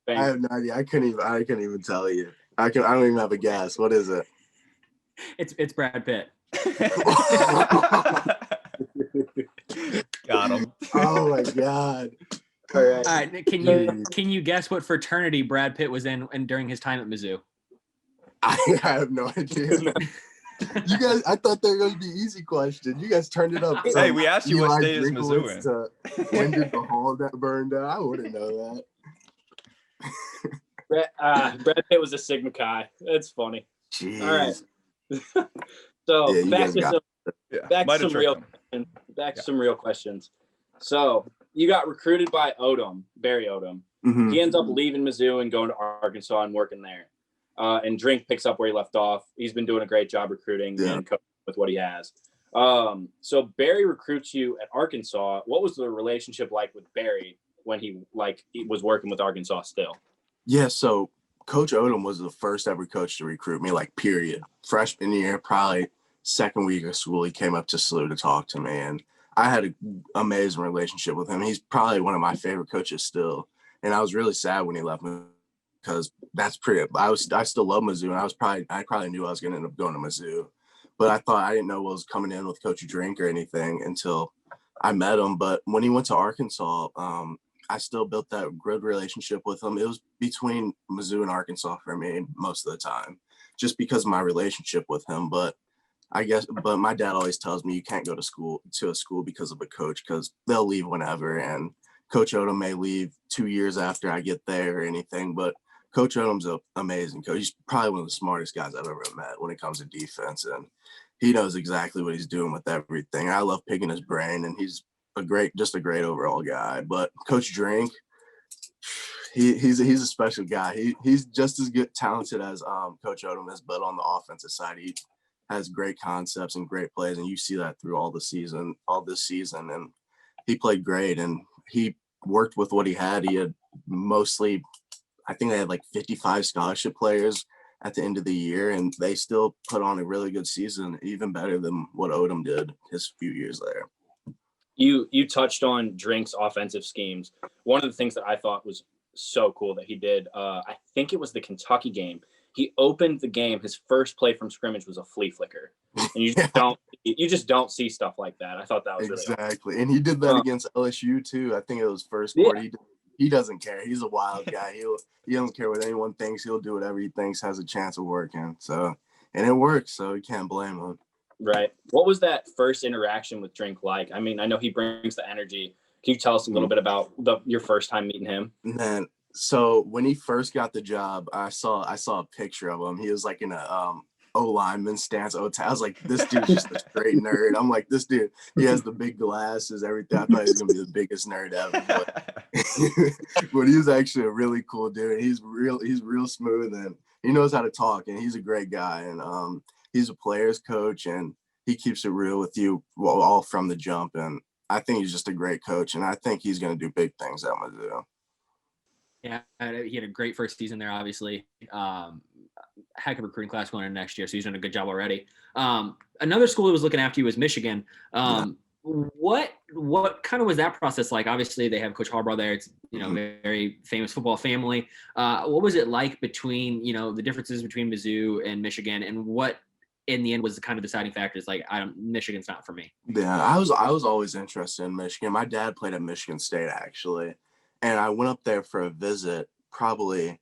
Bastard. have no idea. I couldn't even tell you. I don't even have a guess. What is it? It's Brad Pitt. Got him. Oh my god. All right. All right, can you guess what fraternity Brad Pitt was in and during his time at Mizzou? I have no idea. You guys, I thought they were going to be easy questions. You guys turned it up. Hey, we asked you what Eli state is Mizzou in. When did the hall that burned down? I wouldn't know that. Brad Pitt was a Sigma Chi. That's funny. Jeez. All right. So Yeah, you back guys to got some Yeah, back to might have some real tricked him. back to some real questions. So you got recruited by Barry Odom. Mhm. He ends up leaving Mizzou and going to Arkansas and working there. And Drink picks up where he left off. He's been doing a great job recruiting and coaching with what he has. So Barry recruits you at Arkansas. What was the relationship like with Barry when he was working with Arkansas still? Yeah, so Coach Odom was the first ever coach to recruit me, period. Freshman year, probably second week of school, he came up to SLU to talk to me, and I had an amazing relationship with him. He's probably one of my favorite coaches still, and I was really sad when he left me because I still love Mizzou, and I probably knew I was going to end up going to Mizzou, but I didn't know what was coming in with Coach Drink or anything until I met him. But when he went to Arkansas, I still built that good relationship with him. It was between Mizzou and Arkansas for me most of the time, just because of my relationship with him. But my dad always tells me you can't go to a school because of a coach, because they'll leave whenever. And Coach Odom may leave 2 years after I get there or anything. But Coach Odom's an amazing coach. He's probably one of the smartest guys I've ever met when it comes to defense. And he knows exactly what he's doing with everything. I love picking his brain, and he's just a great overall guy. But Coach Drink, he's a special guy. He's just as talented as Coach Odom is, but on the offensive side, he has great concepts and great plays, and you see that through all this season. And he played great, and he worked with what he had. He had mostly, I think they had 55 scholarship players at the end of the year, and they still put on a really good season, even better than what Odom did his few years there. You touched on Drink's offensive schemes. One of the things that I thought was so cool that he did, I think it was the Kentucky game. He opened the game. His first play from scrimmage was a flea flicker, and you just don't see stuff like that. I thought that was exactly, really and he did that against LSU too. I think it was first quarter. Yeah. He doesn't care. He's a wild guy. He doesn't care what anyone thinks. He'll do whatever he thinks has a chance of working. So, and it works. So you can't blame him. Right. What was that first interaction with Drink like? I mean, I know he brings the energy. Can you tell us a little bit about your first time meeting him? Man, so when he first got the job, I saw a picture of him. He was in a O-lineman stance. I was like, this dude's just a straight nerd. I'm like, this dude, he has the big glasses, everything. I thought he was gonna be the biggest nerd ever. But he's actually a really cool dude. He's real smooth, and he knows how to talk, and he's a great guy. And he's a player's coach, and he keeps it real with you all from the jump. And I think he's just a great coach, and I think he's going to do big things at Mizzou. Yeah, he had a great first season there, obviously. Heck of a recruiting class going into next year, so he's done a good job already. Another school that was looking after you was Michigan. What kind of was that process like? Obviously, they have Coach Harbaugh there. It's very famous football family. What was it like between the differences between Mizzou and Michigan, and what in the end was the kind of deciding factors? Michigan's not for me. Yeah, I was always interested in Michigan. My dad played at Michigan State actually, and I went up there for a visit probably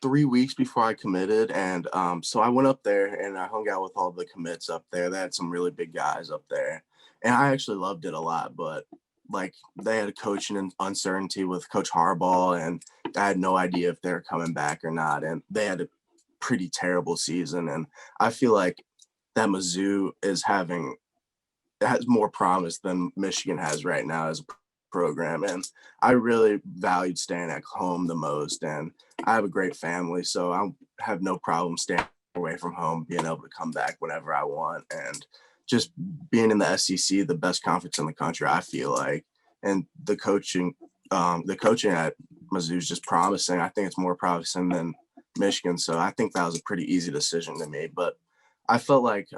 3 weeks before I committed. And so I went up there and I hung out with all the commits up there. They had some really big guys up there, and I actually loved it a lot. But they had a coaching uncertainty with Coach Harbaugh, and I had no idea if they were coming back or not, and they had a pretty terrible season. And I feel like that Mizzou has more promise than Michigan has right now as a program. And I really valued staying at home the most. And I have a great family, so I have no problem staying away from home, being able to come back whenever I want, and just being in the SEC, the best conference in the country, I feel like. And the coaching at Mizzou is just promising. I think it's more promising than Michigan. So I think that was a pretty easy decision to me. But I felt like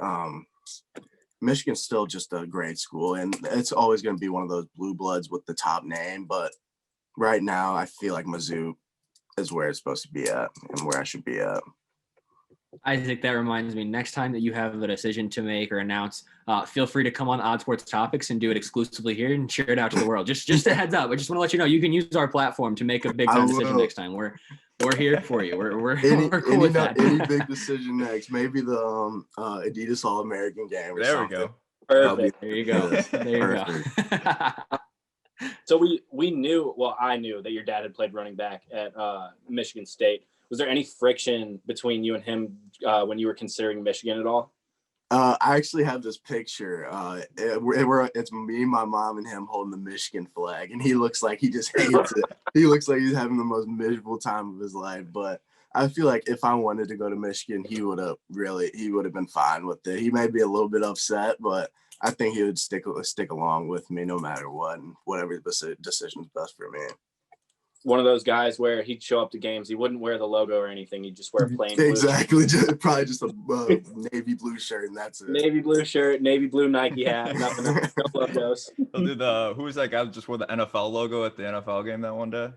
Michigan's still just a great school, and it's always going to be one of those blue bloods with the top name. But right now, I feel like Mizzou is where it's supposed to be at and where I should be at. I think that reminds me, next time that you have a decision to make or announce, feel free to come on Odd Sports Topics and do it exclusively here and share it out to the world. Just a heads up. I just want to let you know you can use our platform to make a big time decision next time. We're here for you. We're cool with that. Any big decision next? Maybe the Adidas All American game. Or There something. we go. Perfect. There you go. There you go. So we knew, well, I knew that your dad had played running back at Michigan State. Was there any friction between you and him when you were considering Michigan at all? I actually have this picture. It's me, my mom, and him holding the Michigan flag, and he looks like he just hates it. He looks like he's having the most miserable time of his life. But I feel like if I wanted to go to Michigan, he would have been fine with it. He may be a little bit upset, but I think he would stick along with me no matter what, and whatever decision is best for me. One of those guys where he'd show up to games, he wouldn't wear the logo or anything. He'd just wear plain blue. Exactly. Probably just a navy blue shirt, and that's it. Navy blue shirt, navy blue Nike hat, nothing else, no logos. Who was that guy that just wore the NFL logo at the NFL game that one day?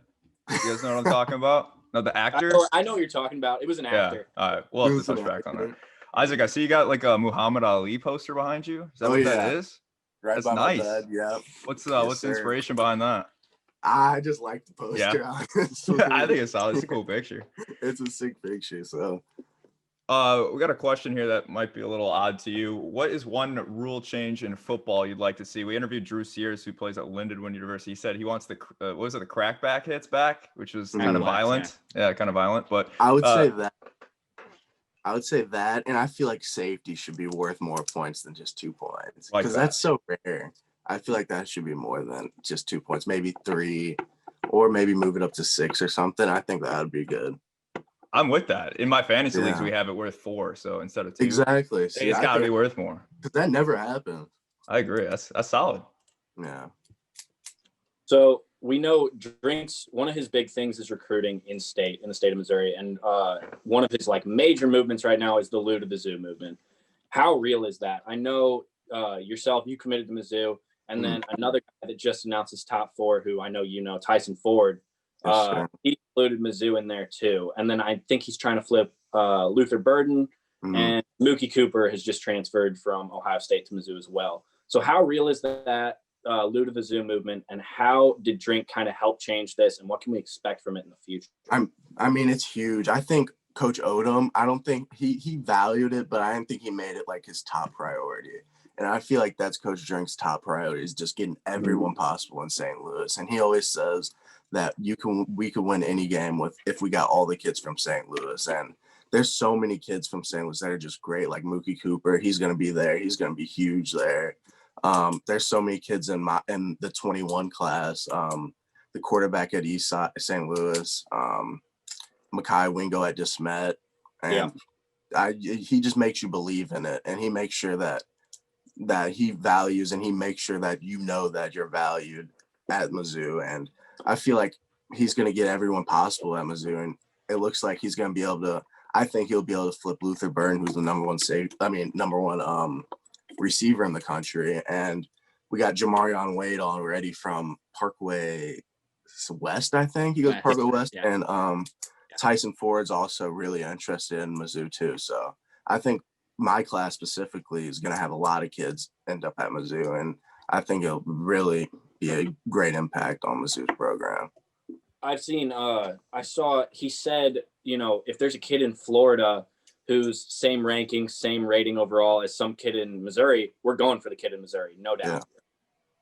You guys know what I'm talking about? No, the actor? I know what you're talking about. It was an actor. Yeah. All right. We'll have to touch back on that. Isaac, I see you got like a Muhammad Ali poster behind you. Is that what that is? Right. That's by nice. my bed. Yeah. What's the inspiration behind that? I just like the poster. Yeah. I think it's solid. It's a cool picture. It's a sick picture. So we got a question here that might be a little odd to you. What is one rule change in football you'd like to see? We interviewed Drew Sears, who plays at Lindenwood University. He said he wants the crackback hits back, which was kind of violent. Yeah, kind of violent. But I would say that. And I feel like safety should be worth more points than just 2 points, because that's so rare. I feel like that should be more than just 2 points, maybe 3, or maybe move it up to 6 or something. I think that would be good. I'm with that. In my fantasy leagues, we have it worth 4, so instead of 2. Exactly. It's got to be worth more. Because that never happens. I agree. That's solid. Yeah. So we know Drink's one of his big things is recruiting in the state of Missouri, and one of his like major movements right now is the Lou to the Zoo movement. How real is that? I know yourself, you committed to Mizzou, and then another guy that just announced his top 4, who I know you know, Tyson Ford. He included Mizzou in there too, and then I think he's trying to flip Luther Burden, and Mookie Cooper has just transferred from Ohio State to Mizzou as well. So how real is that Lou to the Zoo movement, and how did Drink kind of help change this, and what can we expect from it in the future? I mean, it's huge. I think Coach Odom, I don't think he valued it, but I didn't think he made it like his top priority. And I feel like that's Coach Drink's top priority, is just getting everyone possible in St. Louis. And he always says that we could win any game if we got all the kids from St. Louis. And there's so many kids from St. Louis that are just great, like Mookie Cooper. He's going to be there. He's going to be huge there. There's so many kids in the 21 class. The quarterback at East Side, St. Louis, Mekhi Wingo at DeSmet. And he just makes you believe in it. And he makes sure that he values, and he makes sure that you know that you're valued at Mizzou. And I feel like he's going to get everyone possible at Mizzou, and it looks like he's going to be able to. I think he'll be able to flip Luther Burden, who's the number one receiver in the country, and we got Jamarion Wade already from Parkway West. I think he goes Parkway West, and Tyson Ford's also really interested in Mizzou too. So I think my class specifically is going to have a lot of kids end up at Mizzou, and I think it'll really be a great impact on Mizzou's program. I've seen, I saw, he said, if there's a kid in Florida who's same ranking, same rating overall as some kid in Missouri, we're going for the kid in Missouri, no doubt.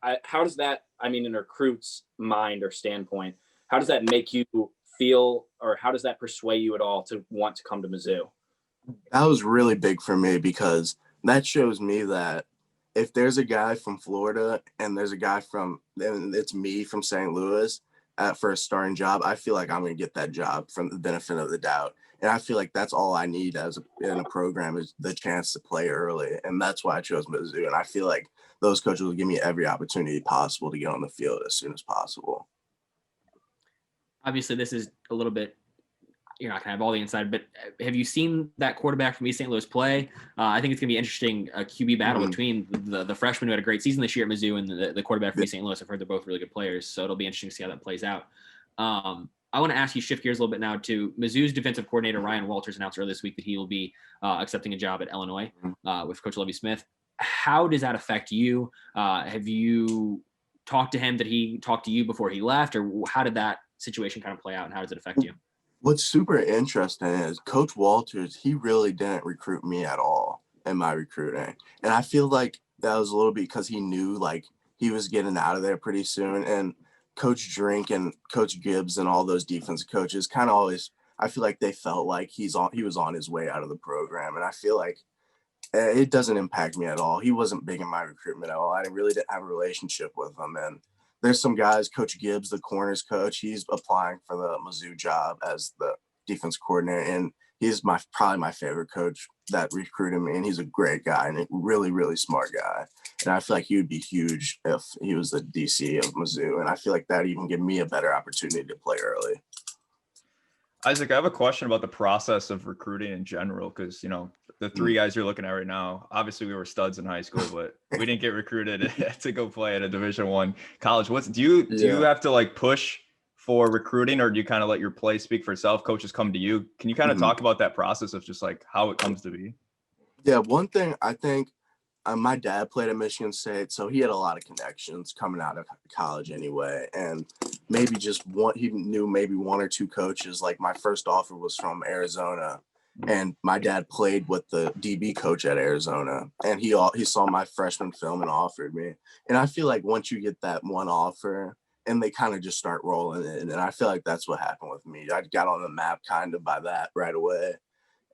Yeah. How does that, in a recruit's mind or standpoint, how does that make you feel, or how does that persuade you at all to want to come to Mizzou? That was really big for me because that shows me that if there's a guy from Florida and there's a guy and it's me from St. Louis for a starting job, I feel like I'm going to get that job from the benefit of the doubt. And I feel like that's all I need in a program is the chance to play early. And that's why I chose Mizzou. And I feel like those coaches will give me every opportunity possible to get on the field as soon as possible. Obviously, this is a little bit, you're not going to have all the inside, but have you seen that quarterback from East St. Louis play? I think it's going to be interesting, a QB battle between the freshman who had a great season this year at Mizzou and the quarterback from East St. Louis. I've heard they're both really good players, so it'll be interesting to see how that plays out. I want to ask you, shift gears a little bit now to Mizzou's defensive coordinator, Ryan Walters, announced earlier this week that he will be accepting a job at Illinois with Coach Lovie Smith. How does that affect you? Have you talked to him? Did he talk to you before he left, or how did that situation kind of play out, and how does it affect you? What's super interesting is Coach Walters, he really didn't recruit me at all in my recruiting. And I feel like that was a little bit because he knew like he was getting out of there pretty soon. And Coach Drink and Coach Gibbs and all those defensive coaches kind of always, I feel like they felt like he was on his way out of the program. And I feel like it doesn't impact me at all. He wasn't big in my recruitment at all. I really didn't have a relationship with him. And there's some guys, Coach Gibbs, the corners coach, he's applying for the Mizzou job as the defense coordinator. And he's probably my favorite coach that recruited me. And he's a great guy and a really, really smart guy. And I feel like he would be huge if he was the DC of Mizzou. And I feel like that even give me a better opportunity to play early. Isaac, I have a question about the process of recruiting in general, because, the three guys you're looking at right now, obviously we were studs in high school, but we didn't get recruited to go play at a Division I college. Do you have to like push for recruiting, or do you kind of let your play speak for itself? Coaches come to you. Can you kind of talk about that process of just like how it comes to be? Yeah, one thing I think my dad played at Michigan State, so he had a lot of connections coming out of college anyway. And maybe he knew maybe one or two coaches. Like my first offer was from Arizona, and my dad played with the DB coach at Arizona, and he saw my freshman film and offered me. And I feel like once you get that one offer, and they kind of just start rolling in, and I feel like that's what happened with me. I got on the map kind of by that right away.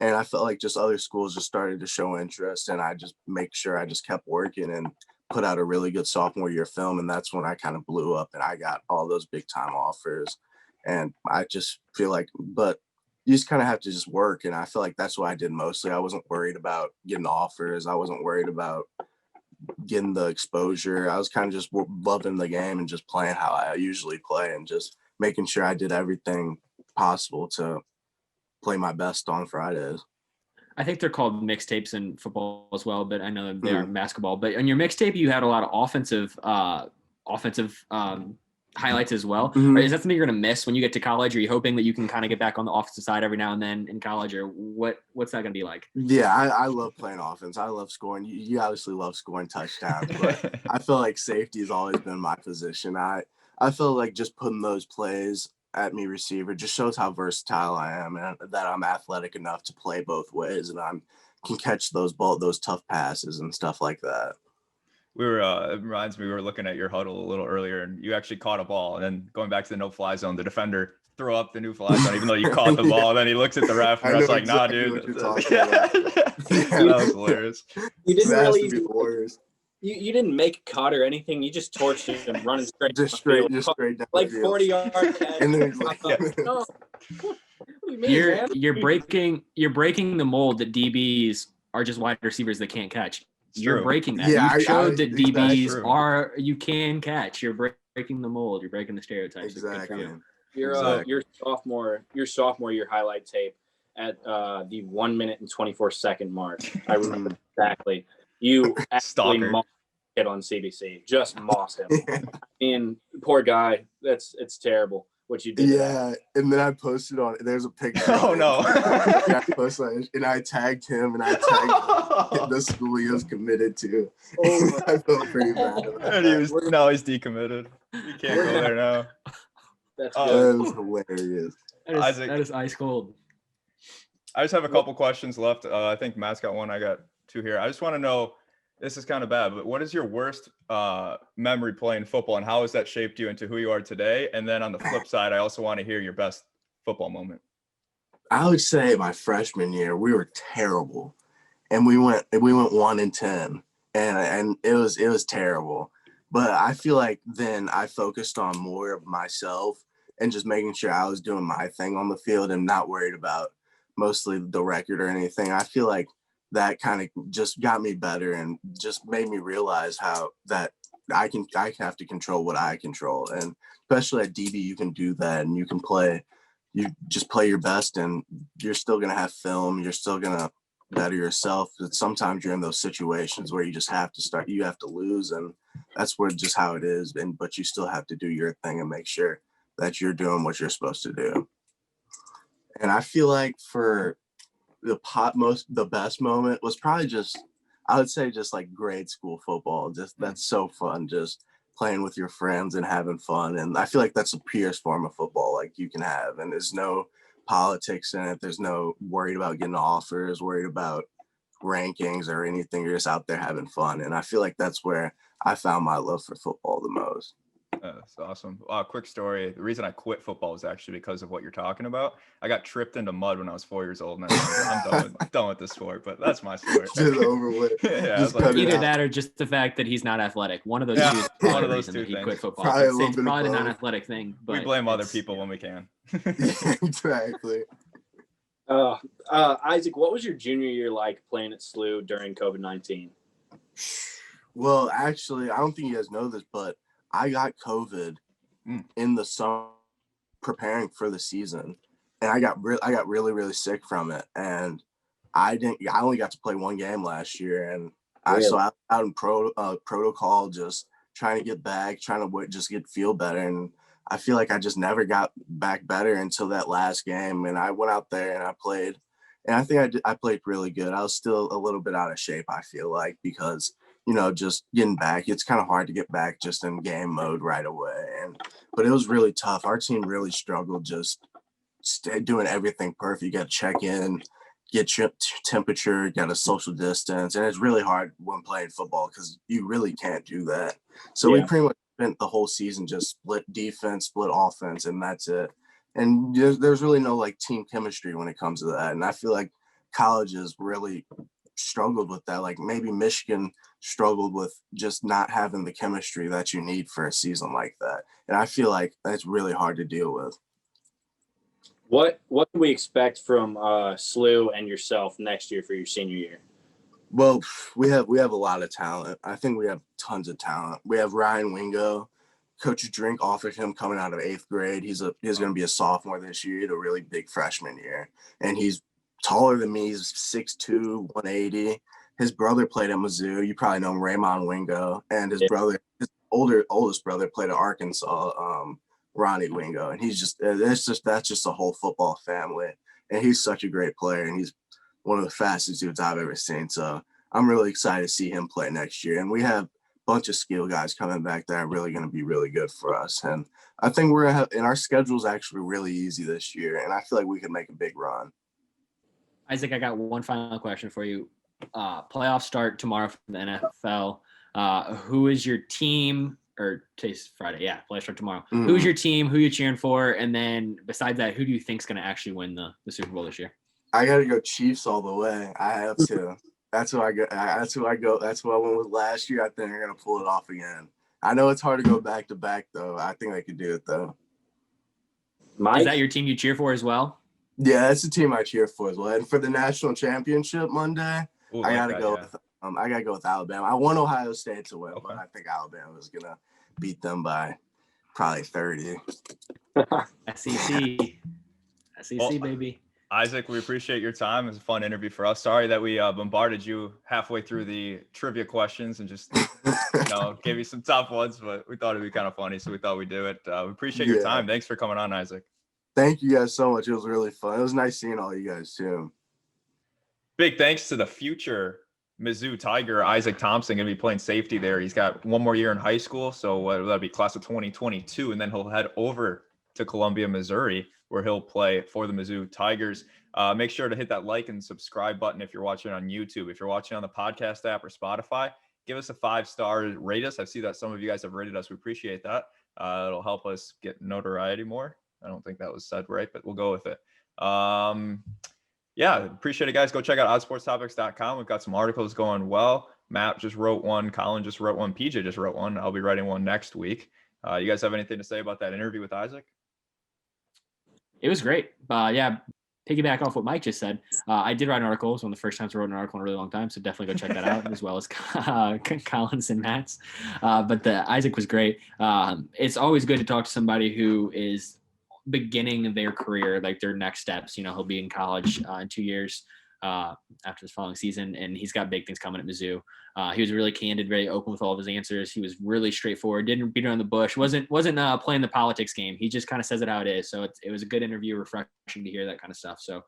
And I felt like just other schools just started to show interest, and I just make sure I just kept working and put out a really good sophomore year film. And that's when I kind of blew up and I got all those big time offers. And I just feel like, but you just kind of have to just work. And I feel like that's what I did mostly. I wasn't worried about getting offers. I wasn't worried about getting the exposure. I was kind of just loving the game and just playing how I usually play and just making sure I did everything possible to play my best on Fridays. I think they're called mixtapes in football as well, but I know they are in basketball. But on your mixtape, you had a lot of offensive highlights as well. Is that something you're going to miss when you get to college? Are you hoping that you can kind of get back on the offensive side every now and then in college, or what's that going to be like? Yeah, I love playing offense. I love scoring. You obviously love scoring touchdowns, but I feel like safety has always been my position. I feel like just putting those plays at me receiver just shows how versatile I am and that I'm athletic enough to play both ways, and I can catch those tough passes and stuff like that. It reminds me, we were looking at your huddle a little earlier, and you actually caught a ball, and then going back to the no-fly zone, the defender throw up the new fly zone, even though you caught the ball. And then he looks at the ref, and I was like, exactly, "Nah, dude." That was hilarious. You didn't really. You didn't make a cut or anything. You just torched him running straight. Just straight down like 40 yards. And then he's like, no. You're breaking the mold that DBs are just wide receivers that can't catch. You're breaking that. Yeah, you showed that DBs you can catch. You're breaking the mold. You're breaking the stereotypes. Exactly. Your sophomore year highlight tape at the 1 minute and 24 second mark. I remember exactly. You actually mossed it on CBC. Just mossed him. And poor guy. It's terrible what you did. Yeah, and then I posted on. There's a picture. Oh no! I posted and I tagged him and I tagged the school he was committed to. Oh, I felt pretty bad about that. And he's decommitted. You can't go there now. That was hilarious. That is ice cold. I just have a couple questions left. I think Matt's got one. I got two here. I just want to know, this is kind of bad, but what is your worst memory playing football, and how has that shaped you into who you are today? And then on the flip side, I also want to hear your best football moment? I would say my freshman year, we were terrible, and we went 1-10, and it was terrible. But I feel like then I focused on more of myself and just making sure I was doing my thing on the field and not worried about mostly the record or anything. I feel like that kind of just got me better and just made me realize how that I have to control what I control. And especially at DB, you can do that, and you can play, you just play your best, and you're still going to have film. You're still going to better yourself. But sometimes you're in those situations where you just have to lose. And that's just how it is. But you still have to do your thing and make sure that you're doing what you're supposed to do. And I feel like for the best moment was probably I would say just like grade school football. Just that's so fun, just playing with your friends and having fun. And I feel like that's the purest form of football like you can have. And there's no politics in it. There's no worried about getting offers, worried about rankings or anything. You're just out there having fun. And I feel like that's where I found my love for football the most. That's awesome. Quick story. The reason I quit football was actually because of what you're talking about. I got tripped into mud when I was 4 years old, and I'm done with the sport. But that's my story. Just over with. Yeah, Just like, Either that or just the fact that he's not athletic. One of those two is one probably of the those reason two that he things. quit football. Probably a It's little bit of probably the both. non-athletic thing. But we blame other people when we can. Exactly. Isaac, what was your junior year like playing at SLU during COVID-19? Well, actually, I don't think you guys know this, but I got COVID in the summer preparing for the season, and I got really, really sick from it. And I only got to play one game last year, and Really? out in protocol, just trying to get back, trying to just feel better. And I feel like I just never got back better until that last game. And I went out there and I played, and I think I played really good. I was still a little bit out of shape, I feel like, because just getting back, it's kind of hard to get back just in game mode right away. But it was really tough. Our team really struggled just doing everything perfect. You got to check in, get your temperature, got to social distance. And it's really hard when playing football because you really can't do that. So we pretty much spent the whole season just split defense, split offense, and that's it. And there's really no like team chemistry when it comes to that. And I feel like colleges really struggled with that. Like maybe Michigan struggled with just not having the chemistry that you need for a season like that. And I feel like that's really hard to deal with. What can we expect from SLU and yourself next year for your senior year? Well, we have a lot of talent. I think we have tons of talent. We have Ryan Wingo. Coach Drink offered him coming out of 8th grade. He's going to be a sophomore this year. He had a really big freshman year, and he's taller than me. He's 6'2", 180. His brother played at Mizzou. You probably know him, Raymond Wingo, and his oldest brother played at Arkansas, Ronnie Wingo. And that's just a whole football family. And he's such a great player, and he's one of the fastest dudes I've ever seen. So I'm really excited to see him play next year. And we have a bunch of skill guys coming back that are really going to be really good for us. And I think we're going to have, and our schedule is actually really easy this year. And I feel like we can make a big run. Isaac, I got one final question for you. Playoffs start tomorrow for the NFL. Who is your team? Or today's Friday. Yeah, playoffs start tomorrow. Mm. Who's your team? Who you cheering for? And then besides that, who do you think is going to actually win the Super Bowl this year? I got to go Chiefs all the way. I have to. That's who I go. That's who I go. That's who I went with last year. I think they're going to pull it off again. I know it's hard to go back to back, though. I think they could do it, though. Mike? Is that your team you cheer for as well? Yeah, that's the team I cheer for as well. And for the national championship Monday, I gotta go with Alabama. I want Ohio State to win, but I think Alabama is gonna beat them by probably 30. SEC, baby. Isaac, we appreciate your time. It was a fun interview for us. Sorry that we bombarded you halfway through the trivia questions and just gave you some tough ones, but we thought it'd be kind of funny, so we thought we'd do it. We appreciate your time. Thanks for coming on, Isaac. Thank you guys so much. It was really fun. It was nice seeing all you guys too. Big thanks to the future Mizzou Tiger, Isaac Thompson, going to be playing safety there. He's got one more year in high school, so that'll be class of 2022, and then he'll head over to Columbia, Missouri, where he'll play for the Mizzou Tigers. Make sure to hit that like and subscribe button if you're watching on YouTube. If you're watching on the podcast app or Spotify, give us a 5-star, rate us. I see that some of you guys have rated us. We appreciate that. It'll help us get notoriety more. I don't think that was said right, but we'll go with it. Yeah, appreciate it, guys. Go check out oddsportstopics.com. We've got some articles going well. Matt just wrote one. Colin just wrote one. PJ just wrote one. I'll be writing one next week. You guys have anything to say about that interview with Isaac? It was great. Yeah, piggyback off what Mike just said. I did write an article. It was one of the first times I wrote an article in a really long time, so definitely go check that out, as well as Colin's and Matt's. But the Isaac was great. It's always good to talk to somebody who is beginning their career, like their next steps. You know, he'll be in college in 2 years after this following season, and he's got big things coming at Mizzou. He was really candid, very open with all of his answers. He was really straightforward, didn't beat around the bush, wasn't playing the politics game. He just kind of says it how it is. So it was a good interview, refreshing to hear that kind of stuff. So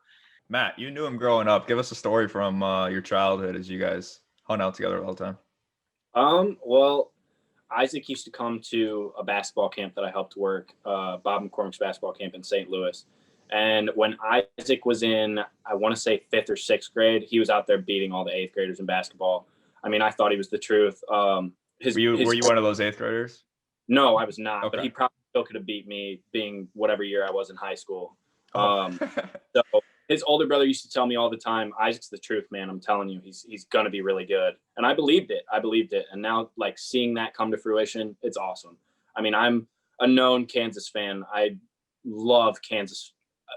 Matt, you knew him growing up. Give us a story from your childhood as you guys hung out together all the time. Well, Isaac used to come to a basketball camp that I helped work, Bob McCormick's basketball camp in St. Louis. And when Isaac was in, I want to say 5th or 6th grade, he was out there beating all the 8th graders in basketball. I mean, I thought he was the truth. Were you one of those 8th graders? No, I was not. Okay. But he probably still could have beat me, being whatever year I was in high school. Oh. So his older brother used to tell me all the time, Isaac's the truth, man. I'm telling you, he's going to be really good. And I believed it. And now, like, seeing that come to fruition, it's awesome. I mean, I'm a known Kansas fan. I love Kansas.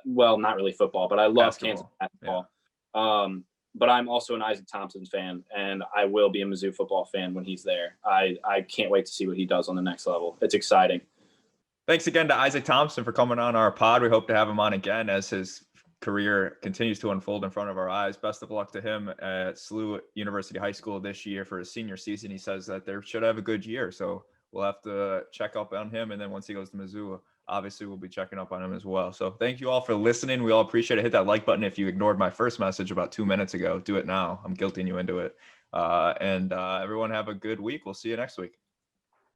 Well, not really football, but I love Kansas basketball. Yeah. But I'm also an Isaac Thompson fan, and I will be a Mizzou football fan when he's there. I can't wait to see what he does on the next level. It's exciting. Thanks again to Isaac Thompson for coming on our pod. We hope to have him on again as his career continues to unfold in front of our eyes. Best of luck to him at SLU University High School this year for his senior season. He says that they should have a good year, so we'll have to check up on him. And then once he goes to Mizzou, obviously we'll be checking up on him as well. So thank you all for listening. We all appreciate it. Hit that like button if you ignored my first message about 2 minutes ago. Do it now. I'm guilting you into it. And everyone have a good week. We'll see you next week.